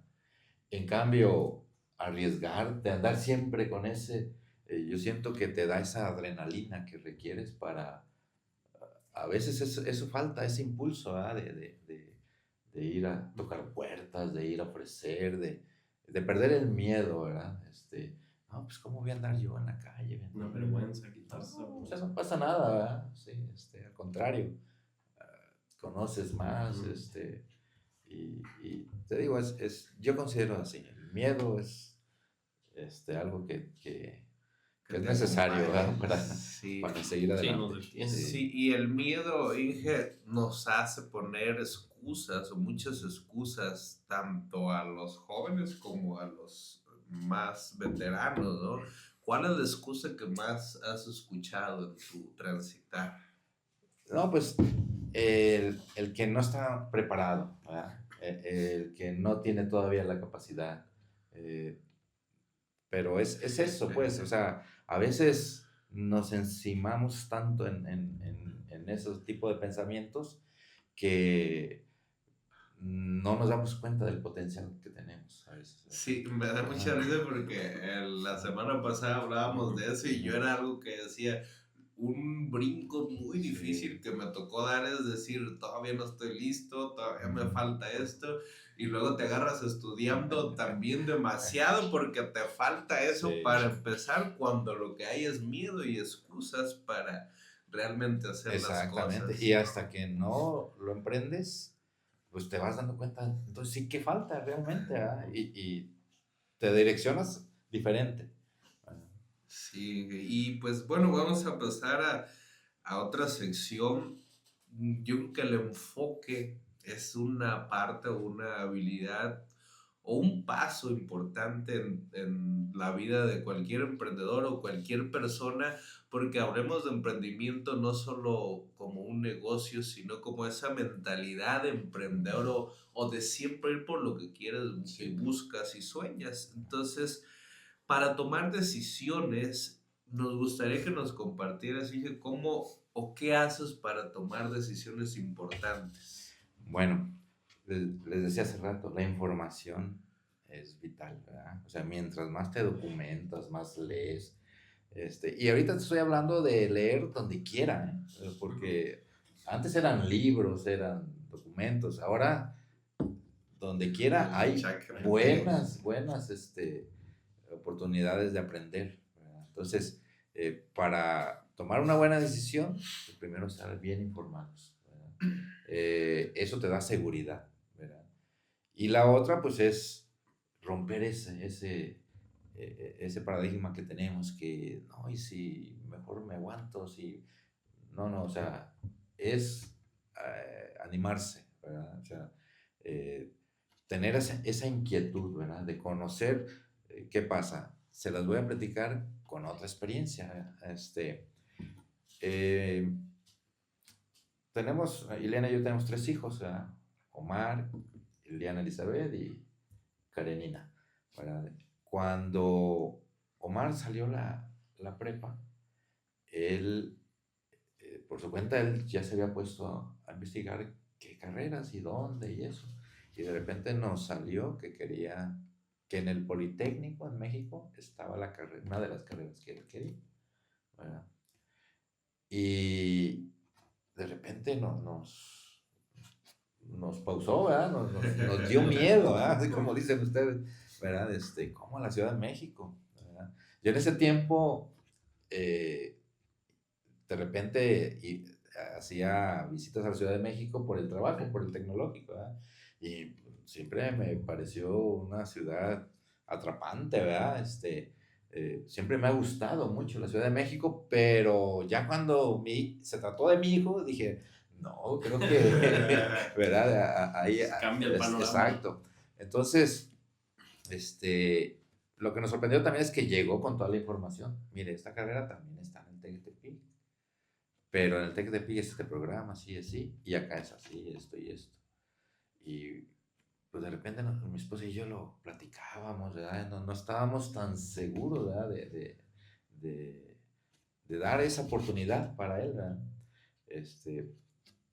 En cambio, arriesgarte, andar siempre con ese, yo siento que te da esa adrenalina que requieres para, a veces eso falta, ese impulso, ¿verdad? De ir a tocar puertas, de ir a ofrecer, de perder el miedo, ¿verdad? No, pues cómo voy a andar yo en la calle. Una vergüenza quitarse. No, o sea, no pasa nada, ¿verdad? Sí, al contrario, conoces más, y te digo, yo considero así, el miedo es algo que es necesario, ¿verdad? Sí. Para seguir adelante. Sí, y el miedo, Inge, nos hace poner excusas o muchas excusas tanto a los jóvenes como a los más veteranos, ¿no? ¿Cuál es la excusa que más has escuchado en tu transitar? No, pues el que no está preparado, ¿verdad? El que no tiene todavía la capacidad. Pero es eso, pues, o sea, a veces nos encimamos tanto en esos tipos de pensamientos que no nos damos cuenta del potencial que tenemos a veces. Sí, me da mucha risa porque la semana pasada hablábamos de eso y yo era algo que decía, un brinco muy difícil que me tocó dar es decir, todavía no estoy listo, todavía me falta esto, y luego te agarras estudiando también demasiado porque te falta eso para empezar cuando lo que hay es miedo y excusas para realmente hacer las cosas. Exactamente, y hasta que no lo emprendes, pues te vas dando cuenta, entonces sí que falta realmente, ¿verdad? Y te direccionas diferente. Sí, y pues bueno, vamos a pasar a otra sección. Yo creo que el enfoque es una parte o una habilidad o un paso importante en la vida de cualquier emprendedor o cualquier persona, porque hablemos de emprendimiento no solo como un negocio, sino como esa mentalidad de emprendedor o de siempre ir por lo que quieres, que buscas y sueñas. Entonces, para tomar decisiones, nos gustaría que nos compartieras, Inge, cómo o qué haces para tomar decisiones importantes. Bueno, les decía hace rato, la información es vital, ¿verdad? O sea, mientras más te documentas, más lees. Y ahorita te estoy hablando de leer donde quiera, ¿eh? Porque antes eran libros, eran documentos, ahora donde quiera hay buenas oportunidades de aprender, ¿verdad? Entonces, para tomar una buena decisión, pues primero estar bien informados, ¿verdad? Eso te da seguridad, ¿verdad? Y la otra, pues, es romper ese paradigma que tenemos, que no, y si mejor me aguanto, si no, o sea, es animarse, ¿verdad? O sea, eh, tener esa inquietud, ¿verdad? De conocer qué pasa. Se las voy a platicar con otra experiencia. Eh, Ileana y yo tenemos 3 hijos, ¿verdad? Omar, Ileana Elizabeth y Karenina, ¿verdad? Cuando Omar salió la prepa, él, por su cuenta, él ya se había puesto a investigar qué carreras y dónde y eso. Y de repente nos salió que quería, que en el Politécnico en México estaba una de las carreras que él quería, ¿verdad? Y de repente nos pausó, ¿verdad? Nos dio miedo, ¿verdad? Así como dicen ustedes, ¿verdad? ¿Cómo a la Ciudad de México? ¿Verdad? Yo en ese tiempo, de repente, hacía visitas a la Ciudad de México por el trabajo, por el tecnológico, ¿verdad? Y siempre me pareció una ciudad atrapante, ¿verdad? Siempre me ha gustado mucho la Ciudad de México, pero ya cuando se trató de mi hijo, dije, no, creo que, ¿verdad? Ahí, Cambia el panorama. exacto. Entonces, lo que nos sorprendió también es que llegó con toda la información. Mire, esta carrera también está en el TEC de Tepic, pero en el TEC de Tepic es este programa, así, y acá es así, esto y esto. Y pues de repente mi esposa y yo lo platicábamos, ¿verdad? No estábamos tan seguros, ¿verdad? De dar esa oportunidad para él, ¿verdad?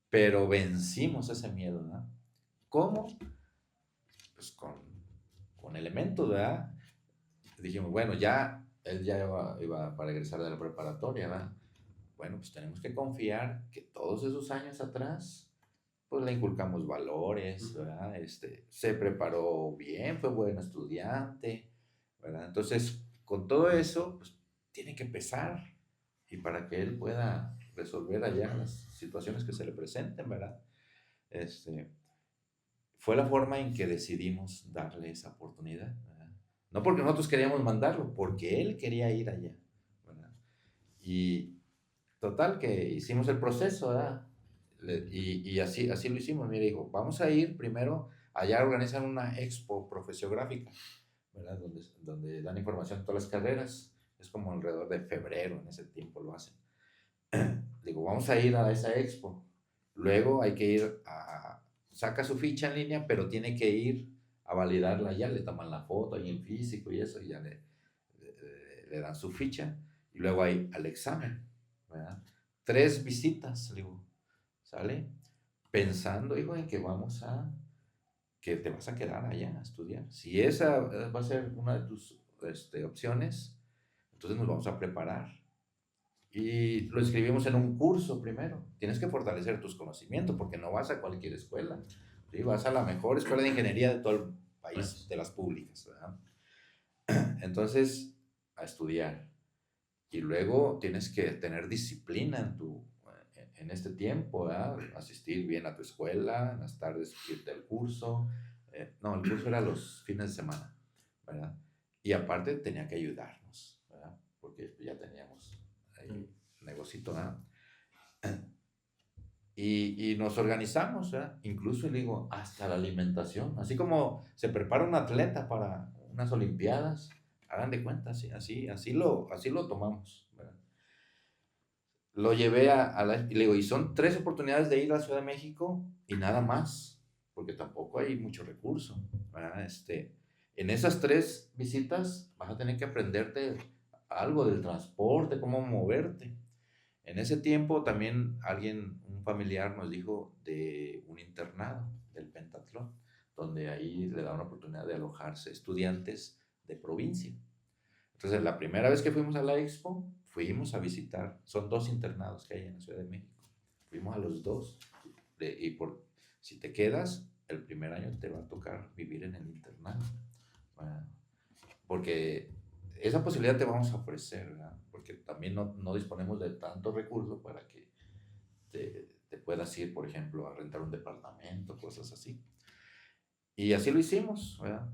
Pero vencimos ese miedo, ¿verdad? ¿Cómo? Pues con elementos, ¿verdad? Dijimos, bueno, él ya iba para egresar de la preparatoria, ¿verdad? Bueno, pues tenemos que confiar que todos esos años atrás, pues le inculcamos valores, ¿verdad? Se preparó bien, fue buen estudiante, ¿verdad? Entonces, con todo eso, pues tiene que empezar, y para que él pueda resolver allá las situaciones que se le presenten, ¿verdad? Fue la forma en que decidimos darle esa oportunidad, ¿verdad? No porque nosotros queríamos mandarlo, porque él quería ir allá, ¿verdad? Y total que hicimos el proceso, ¿verdad? Y así lo hicimos. Mira, dijo, vamos a ir primero, allá organizan una expo profesiográfica, ¿verdad? Donde dan información de todas las carreras. Es como alrededor de febrero, en ese tiempo lo hacen. Digo, vamos a ir a esa expo. Luego hay que ir saca su ficha en línea, pero tiene que ir a validarla ya, le toman la foto ahí en físico y eso, y ya le dan su ficha. Y luego hay al examen, ¿verdad? 3 visitas, digo, ¿sale? Pensando, hijo, en que te vas a quedar allá a estudiar. Si esa va a ser una de tus opciones, entonces nos vamos a preparar. Y lo escribimos en un curso primero. Tienes que fortalecer tus conocimientos porque no vas a cualquier escuela. ¿Sí? Vas a la mejor escuela de ingeniería de todo el país, de las públicas, ¿verdad? Entonces, a estudiar. Y luego tienes que tener disciplina en este tiempo, ¿verdad? Asistir bien a tu escuela, en las tardes irte al curso. No, el curso era los fines de semana, ¿verdad? Y aparte tenía que ayudarnos, ¿verdad? Porque ya teníamos ahí negocito, ¿verdad? Y nos organizamos, ¿verdad? Incluso le digo, hasta la alimentación. Así como se prepara un atleta para unas olimpiadas, hagan de cuenta, así lo tomamos, ¿verdad? Lo llevé y le digo, y son 3 oportunidades de ir a la Ciudad de México y nada más, porque tampoco hay mucho recurso, ¿verdad? En esas 3 visitas vas a tener que aprenderte algo del transporte, cómo moverte. En ese tiempo también un familiar nos dijo de un internado del Pentatlón, donde ahí le da una oportunidad de alojarse estudiantes de provincia. Entonces, la primera vez que fuimos a la expo, fuimos a visitar, son 2 internados que hay en la Ciudad de México. Fuimos a los 2, si te quedas, el primer año te va a tocar vivir en el internado. Bueno, porque esa posibilidad te vamos a ofrecer, ¿verdad? Porque también no disponemos de tantos recursos para que te puedas ir, por ejemplo, a rentar un departamento, cosas así. Y así lo hicimos, ¿verdad?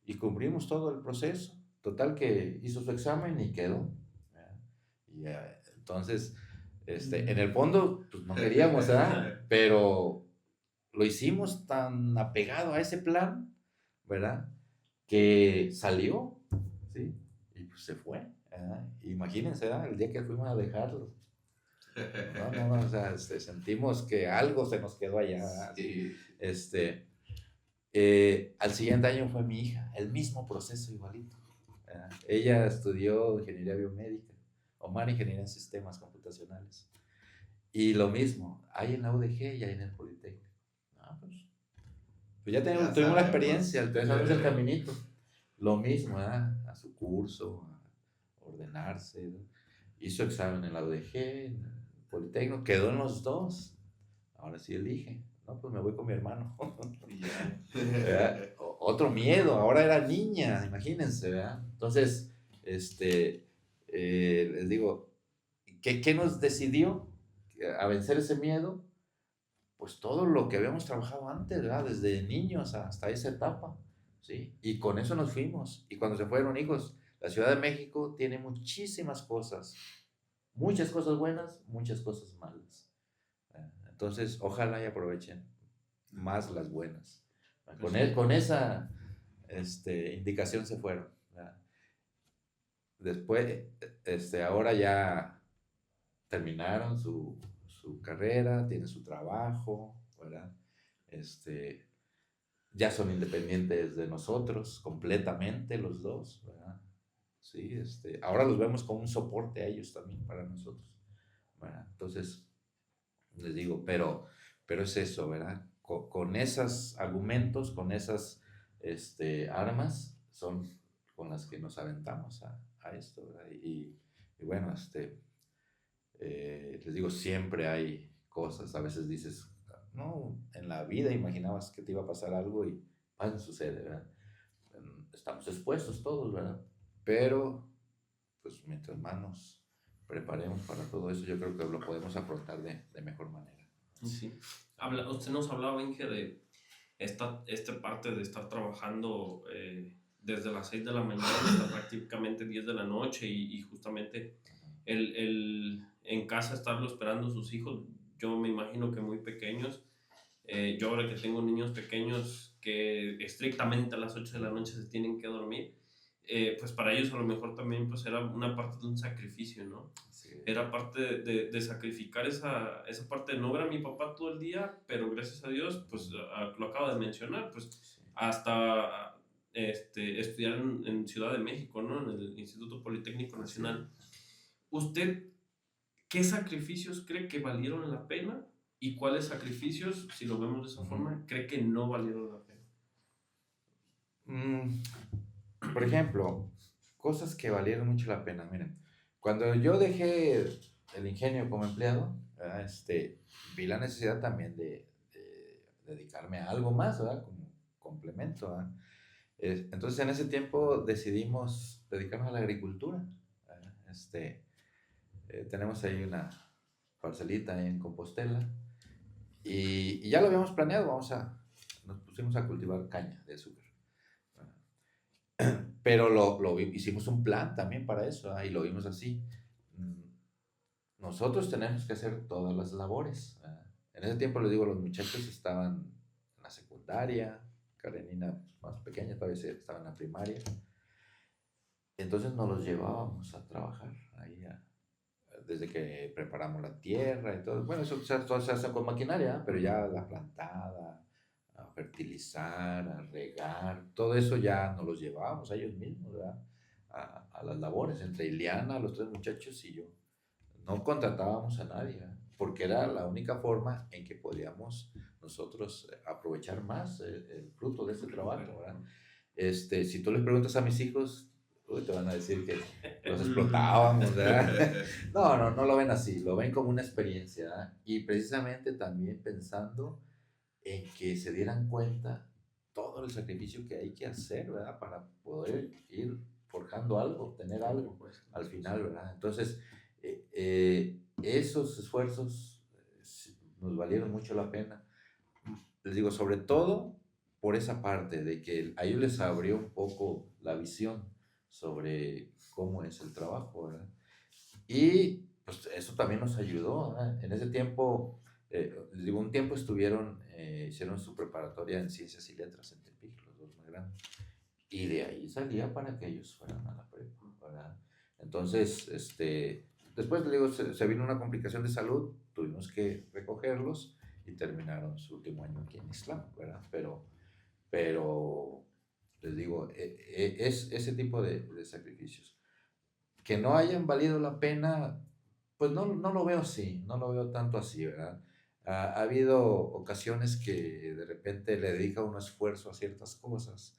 Y cumplimos todo el proceso. Total que hizo su examen y quedó, ¿verdad? Y entonces, en el fondo, pues no queríamos, ¿verdad? Pero lo hicimos tan apegado a ese plan, ¿verdad? Que salió, ¿sí? Y pues se fue, ¿verdad? Imagínense, ¿verdad? El día que fuimos a dejarlo. No, o sea, sentimos que algo se nos quedó allá, ¿verdad? Sí. Al siguiente año fue mi hija, el mismo proceso igualito, ¿verdad? Ella estudió ingeniería biomédica, Omar ingeniería en sistemas computacionales. Y lo mismo, hay en la UDG y hay en el Politécnico. Pues ya tuvimos la experiencia, entonces sabemos el caminito. Lo mismo, ¿verdad? A su curso, a ordenarse, ¿no? Hizo examen en la UDG, en el Politécnico, quedó en los 2. Ahora sí elige. No, pues me voy con mi hermano. Otro miedo, ahora era niña, imagínense, ¿verdad? Entonces, les digo, ¿qué nos decidió a vencer ese miedo? Pues todo lo que habíamos trabajado antes, ¿verdad? Desde niños hasta esa etapa, ¿sí? Y con eso nos fuimos. Y cuando se fueron hijos, la Ciudad de México tiene muchísimas muchas cosas buenas, muchas cosas malas. Entonces, ojalá y aprovechen más las buenas. Con esa indicación se fueron, ¿verdad? Después, ahora ya terminaron su carrera, tienen su trabajo, ¿verdad? Ya son independientes de nosotros completamente los 2, ¿verdad? Sí, ahora los vemos como un soporte a ellos también para nosotros, ¿verdad? Entonces, les digo, pero es eso, ¿verdad? Con esos argumentos, con esas armas, son con las que nos aventamos a esto, ¿verdad? Y bueno, les digo, siempre hay cosas, a veces dices, no, en la vida imaginabas que te iba a pasar algo y ¡pam! Sucede, ¿verdad? Estamos expuestos todos, ¿verdad? Pero, pues mientras más nos preparemos para todo eso, yo creo que lo podemos afrontar de mejor manera. Sí. Usted nos hablaba, Inge, de esta parte de estar trabajando desde las 6 de la mañana hasta prácticamente 10 de la noche y justamente en casa estarlo esperando sus hijos, yo me imagino que muy pequeños. Yo ahora que tengo niños pequeños que estrictamente a las 8 de la noche se tienen que dormir, pues para ellos a lo mejor también pues era una parte de un sacrificio, ¿no? Sí. Era parte de sacrificar esa parte de no ver a mi papá todo el día, pero gracias a Dios, pues lo acabo de mencionar, pues Sí. hasta estudiar en Ciudad de México, ¿no? En el Instituto Politécnico Nacional. ¿Usted qué sacrificios cree que valieron la pena y cuáles sacrificios, si lo vemos de esa forma, cree que no valieron la pena? Por ejemplo, cosas que valieron mucho la pena. Miren, cuando yo dejé el ingenio como empleado, ¿verdad? Vi la necesidad también de dedicarme a algo más, ¿verdad? Como complemento, ¿verdad? Entonces en ese tiempo decidimos dedicarnos a la agricultura, ¿verdad? Tenemos ahí una parcelita en Compostela y ya lo habíamos planeado, nos pusimos a cultivar caña de azúcar. Pero hicimos un plan también para eso, ¿verdad? Y lo vimos así. Nosotros tenemos que hacer todas las labores, ¿verdad? En ese tiempo, les digo, los muchachos estaban en la secundaria, Karenina más pequeña todavía estaba en la primaria. Entonces nos los llevábamos a trabajar ahí, desde que preparamos la tierra y todo. Bueno, eso todo se hace con maquinaria, pero ya la plantada, a fertilizar, a regar, todo eso ya nos los llevábamos a ellos mismos, ¿verdad? A las labores, entre Ileana, los 3 muchachos y yo. No contratábamos a nadie, ¿verdad? Porque era la única forma en que podíamos nosotros aprovechar más el fruto de ese trabajo, ¿verdad? Si tú les preguntas a mis hijos, te van a decir que los explotábamos, ¿verdad? No lo ven así, lo ven como una experiencia, ¿verdad? Y precisamente también pensando en que se dieran cuenta todo el sacrificio que hay que hacer, ¿verdad? Para poder ir forjando algo, tener algo al final, ¿verdad? Entonces, esos esfuerzos nos valieron mucho la pena. Les digo, sobre todo por esa parte de que a ellos les abrió un poco la visión sobre cómo es el trabajo, ¿verdad? Y pues eso también nos ayudó, ¿verdad? En ese tiempo, les digo, un tiempo hicieron su preparatoria en Ciencias y Letras en Tepic, los dos más grandes, y de ahí salía para que ellos fueran a la prepa, ¿verdad? Entonces, después, les digo, se vino una complicación de salud, tuvimos que recogerlos y terminaron su último año aquí en Islam, ¿verdad? Pero les digo, es ese tipo de sacrificios. Que no hayan valido la pena, pues no lo veo así, no lo veo tanto así, ¿verdad? Ha habido ocasiones que de repente le dedica uno esfuerzo a ciertas cosas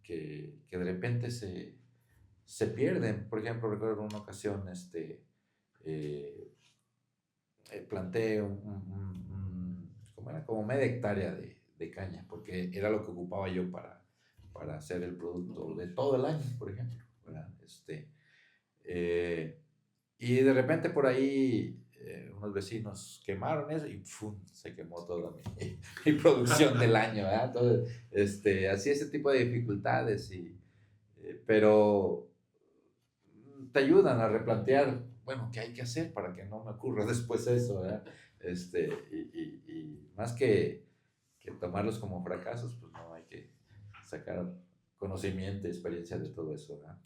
que de repente se pierden. Por ejemplo, recuerdo en una ocasión, eh, planté ¿cómo era? Como media hectárea de caña, porque era lo que ocupaba yo para hacer el producto de todo el año, por ejemplo, ¿verdad? Eh, y de repente por ahí unos vecinos quemaron eso y ¡fum! Se quemó toda mi producción del año, ¿verdad? Entonces, así ese tipo de dificultades, pero te ayudan a replantear, bueno, ¿qué hay que hacer para que no me ocurra después eso, ¿verdad? Y más que tomarlos como fracasos, pues no, hay que sacar conocimiento y experiencia de todo eso, ¿verdad?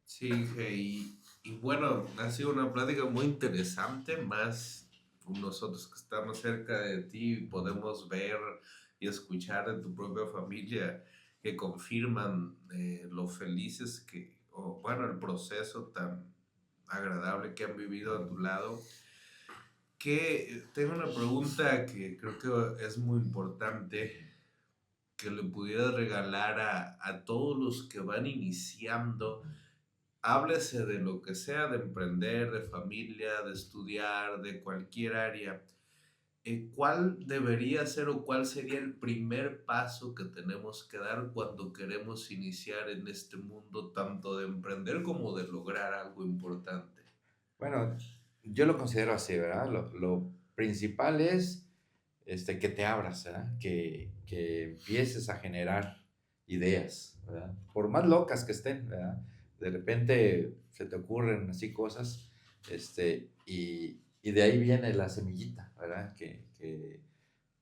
Sí, y bueno, ha sido una plática muy interesante, más nosotros que estamos cerca de ti podemos ver y escuchar de tu propia familia que confirman lo felices o bueno, el proceso tan agradable que han vivido a tu lado. Que tengo una pregunta que creo que es muy importante que le pudieras regalar a todos los que van iniciando. Háblese de lo que sea, de emprender, de familia, de estudiar, de cualquier área. ¿Cuál debería ser o cuál sería el primer paso que tenemos que dar cuando queremos iniciar en este mundo, tanto de emprender como de lograr algo importante? Bueno, yo lo considero así, ¿verdad? Lo principal es que te abras, ¿verdad? Que empieces a generar ideas, ¿verdad? Por más locas que estén, ¿verdad? De repente se te ocurren así cosas, y de ahí viene la semillita, ¿verdad? Que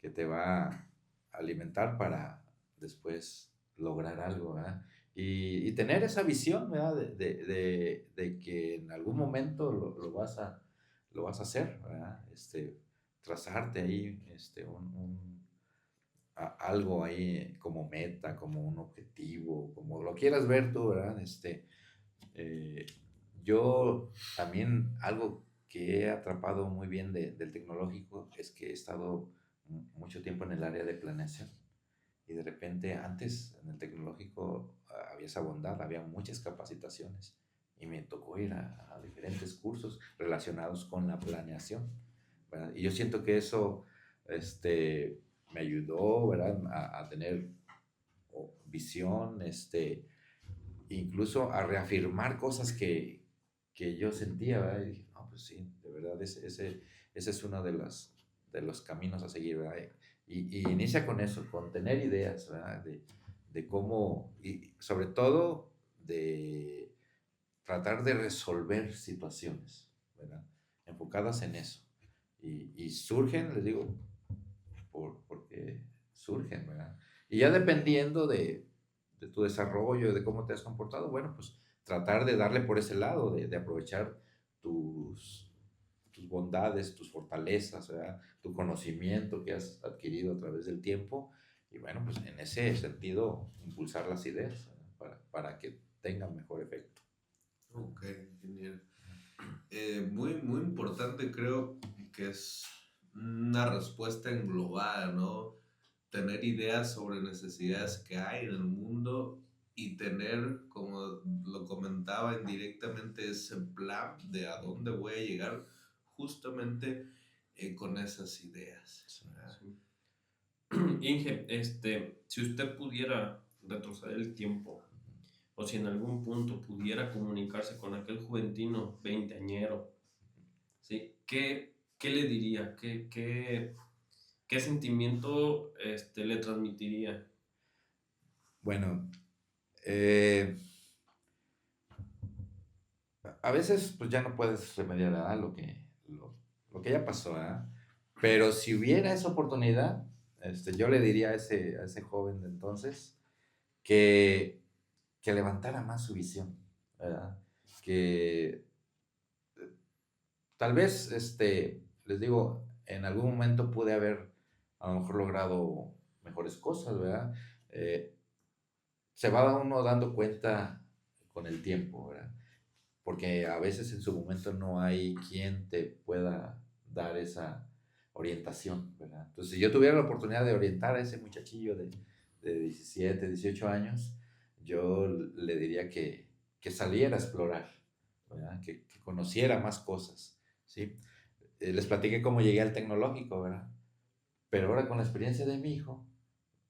te va a alimentar para después lograr algo, ¿verdad? Y tener esa visión, ¿verdad? De que en algún momento lo vas a hacer, ¿verdad? Trazarte ahí algo ahí como meta, como un objetivo, como lo quieras ver tú, ¿verdad? Eh, yo también algo que he atrapado muy bien del tecnológico es que he estado mucho tiempo en el área de planeación y de repente antes en el tecnológico había esa bondad, había muchas capacitaciones y me tocó ir a diferentes cursos relacionados con la planeación, ¿verdad? Y yo siento que eso me ayudó, ¿verdad? A tener visión, incluso a reafirmar cosas que yo sentía, ¿verdad? Y dije, no, pues sí, de verdad, ese es uno de los caminos a seguir, ¿verdad? Y inicia con eso, con tener ideas, ¿verdad? De cómo, y sobre todo de tratar de resolver situaciones, ¿verdad? Enfocadas en eso. Y surgen, les digo, porque surgen, ¿verdad? Y ya dependiendo de tu desarrollo, de cómo te has comportado, bueno, pues tratar de darle por ese lado, de aprovechar tus bondades, tus fortalezas, ¿verdad? Tu conocimiento que has adquirido a través del tiempo bueno, pues en ese sentido, impulsar las ideas para que tengan mejor efecto. Ok, genial. Muy importante creo que es una respuesta englobada, ¿no? Tener ideas sobre necesidades que hay en el mundo y tener, como lo comentaba indirectamente, ese plan de a dónde voy a llegar justamente con esas ideas. ¿Verdad? Sí. Inge, si usted pudiera retroceder el tiempo, o si en algún punto pudiera comunicarse con aquel juventino veinteañero, ¿sí? ¿Qué le diría? ¿Qué sentimiento le transmitiría? Bueno, a veces pues ya no puedes remediar ¿verdad? Lo que ya pasó, ¿verdad? Pero si hubiera esa oportunidad, yo le diría a ese joven de entonces que, que levantara más su visión, ¿verdad? Que tal vez, les digo, en algún momento pude haber a lo mejor logrado mejores cosas, ¿verdad? Eh, Se va uno dando cuenta con el tiempo, ¿verdad? Porque a veces en su momento no hay quien te pueda dar esa orientación, ¿verdad? Entonces, si yo tuviera la oportunidad de orientar a ese muchachillo de 17, 18 años, yo le diría que saliera a explorar, ¿verdad? Que conociera más cosas, ¿sí? Les platiqué cómo llegué al tecnológico, ¿verdad? Pero ahora con la experiencia de mi hijo,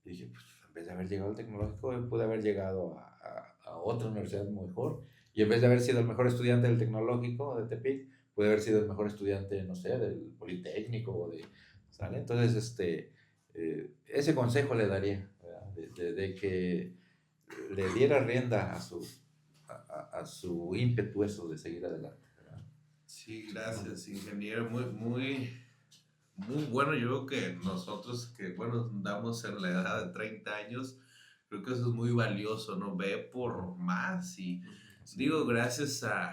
dije, pues en vez de haber llegado al tecnológico, yo pude haber llegado a otra universidad mejor. Y en vez de haber sido el mejor estudiante del tecnológico de Tepic, pude haber sido el mejor estudiante, no sé, del Politécnico o de, ¿sale? Entonces, ese consejo le daría, ¿verdad? De que le diera rienda a su ímpetu eso de seguir adelante, ¿verdad? Sí, gracias, ingeniero. Muy bueno. Yo creo que nosotros que, bueno, andamos en la edad de 30 años, creo que eso es muy valioso, ¿no? Ve por más y digo, gracias a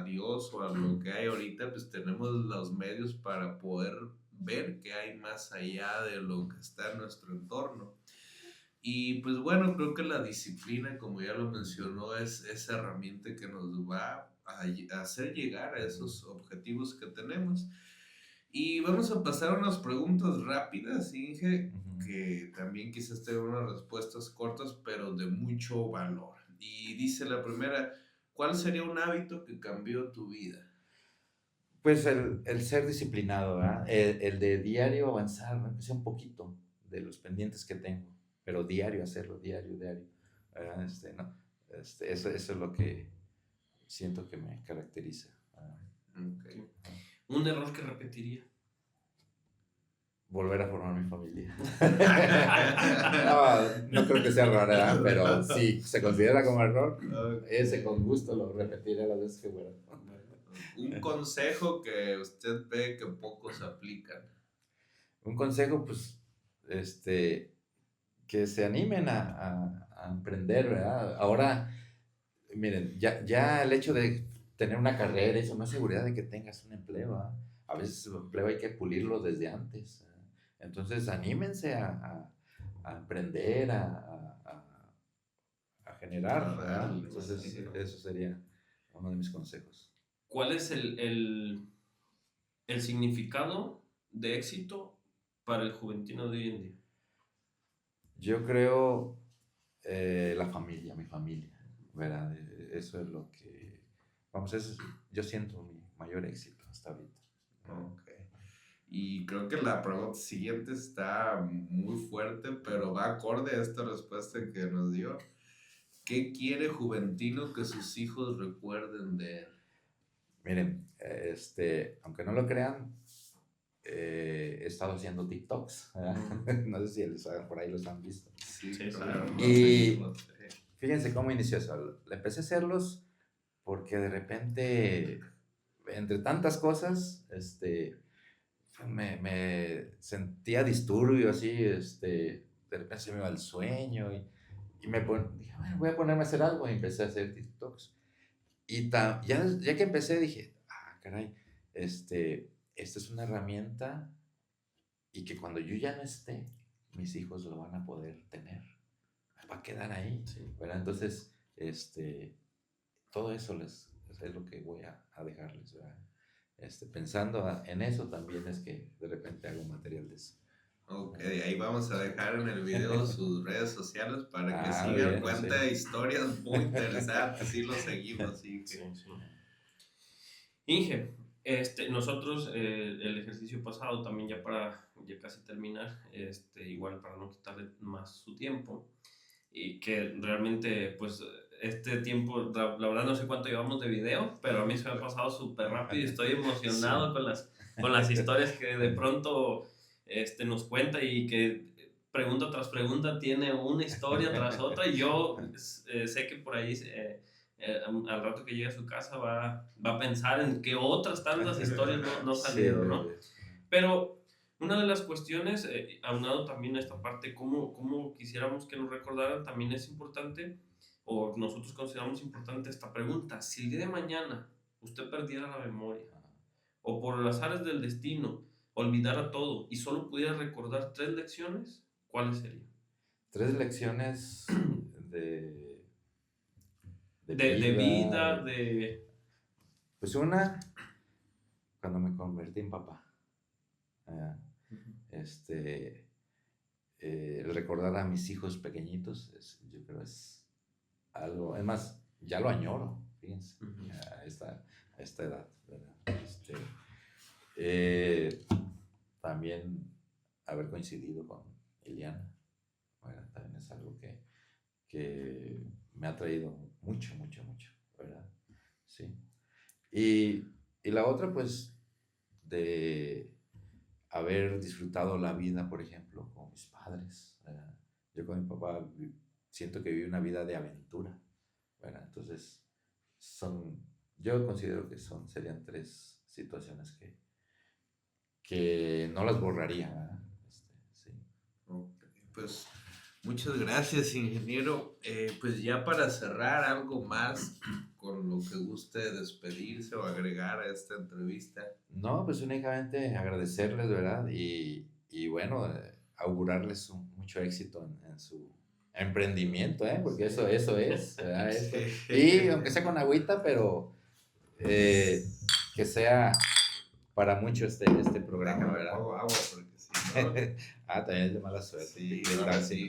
Dios o a lo que hay ahorita, pues tenemos los medios para poder ver que hay más allá de lo que está en nuestro entorno. Y pues bueno, creo que la disciplina, como ya lo mencionó, es esa herramienta que nos va a hacer llegar a esos objetivos que tenemos. Y vamos a pasar a unas preguntas rápidas, Inge, Ujú. que también quizás tengan unas respuestas cortas, pero de mucho valor. Y dice la primera, ¿cuál sería un hábito que cambió tu vida? Pues el ser disciplinado, ¿verdad? El de diario avanzar, ¿no? Que sea un poquito de los pendientes que tengo, pero diario hacerlo, diario, diario, ¿verdad? No, eso es lo que siento que me caracteriza. Okay. Un error que repetiría. Volver a formar mi familia. No, no creo que sea error, ¿verdad? Pero si se considera como error, ese con gusto lo repetiré las veces que fuera. Un consejo que usted ve que pocos aplican. Un consejo, pues, que se animen a emprender, ¿verdad? Ahora, miren, ya el hecho de tener una carrera, eso no es seguridad de que tengas un empleo, ¿verdad? A veces el empleo hay que pulirlo desde antes. Entonces, anímense a emprender, a generar, ¿verdad? Entonces, eso sería uno de mis consejos. ¿Cuál es el significado de éxito para el juventino de hoy en día? Yo creo la familia, mi familia, ¿verdad? Eso es lo que, vamos, yo siento mi mayor éxito hasta ahorita. Ok. Y creo que la pregunta siguiente está muy fuerte, pero va acorde a esta respuesta que nos dio. ¿Qué quiere Juventino que sus hijos recuerden de él? Miren, aunque no lo crean, he estado haciendo TikToks, ¿verdad? No sé si por ahí los han visto. Sí, Sí, claro. Y Lo sé. fíjense cómo inició eso. Le empecé a hacerlos porque de repente, entre tantas cosas, me sentía disturbio así, de repente se me iba el sueño y dije, bueno, voy a ponerme a hacer algo y empecé a hacer TikToks. Y ya que empecé dije, caray, esta es una herramienta y que cuando yo ya no esté, mis hijos lo van a poder tener, va a quedar ahí, Sí. ¿verdad? Entonces, todo eso es lo que voy a dejarles, ¿verdad? Pensando en eso también es que de repente hago material de eso. Ok, ahí vamos a dejar en el video sus redes sociales para que sigan, bien, cuenta sí. historias muy interesantes, sí lo seguimos, sí. Sí, sí. Inge, nosotros el ejercicio pasado también ya para ya casi terminar, igual para no quitarle más su tiempo y que realmente pues este tiempo, la verdad no sé cuánto llevamos de video, pero a mí se me ha pasado súper rápido y estoy emocionado Sí. con las historias que de pronto nos cuenta y que pregunta tras pregunta tiene una historia tras otra y yo sé que por ahí al rato que llegue a su casa va a pensar en que otras tantas historias no salieron, ¿no? Pero una de las cuestiones, aunado también a esta parte, cómo quisiéramos que nos recordaran, también es importante, o nosotros consideramos importante esta pregunta. Si el día de mañana usted perdiera la memoria, o por los azares del destino, olvidara todo y solo pudiera recordar 3 lecciones, ¿cuáles serían? 3 lecciones de De vida, Pues una, cuando me convertí en papá. El recordar a mis hijos pequeñitos, yo creo es algo, es más, ya lo añoro, fíjense, a esta edad, ¿verdad? También haber coincidido con Eliana, ¿verdad? También es algo que me ha traído mucho, ¿verdad? Sí. Y la otra, pues, de haber disfrutado la vida, por ejemplo, con mis padres, ¿verdad? Yo con mi papá siento que viví una vida de aventura, ¿verdad? Entonces, yo considero que serían 3 situaciones que no las borraría, ¿verdad? Sí. Okay, pues muchas gracias, ingeniero. Pues ya para cerrar, algo más con lo que guste despedirse o agregar a esta entrevista. No, pues únicamente agradecerles, ¿verdad? Y bueno, augurarles mucho éxito en su emprendimiento, ¿eh? Porque eso es, ¿verdad? Eso. Y aunque sea con agüita, pero que sea para mucho este programa, ¿verdad? Agua, porque si no... También es de mala suerte. Sí,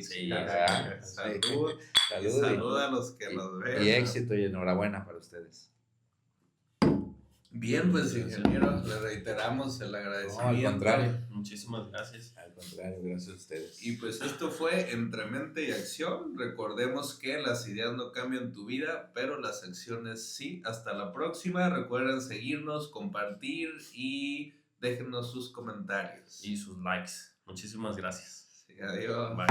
sí, ¿verdad? salud. Salud. Salud a los que nos ven. Y éxito y enhorabuena para ustedes. Bien, pues ingeniero, le reiteramos el agradecimiento. No, al contrario. Muchísimas gracias. Al contrario, gracias a ustedes. Y pues esto fue Entre Mente y Acción. Recordemos que las ideas no cambian tu vida, pero las acciones sí. Hasta la próxima. Recuerden seguirnos, compartir y déjenos sus comentarios. Y sus likes. Muchísimas gracias. Sí, adiós. Bye.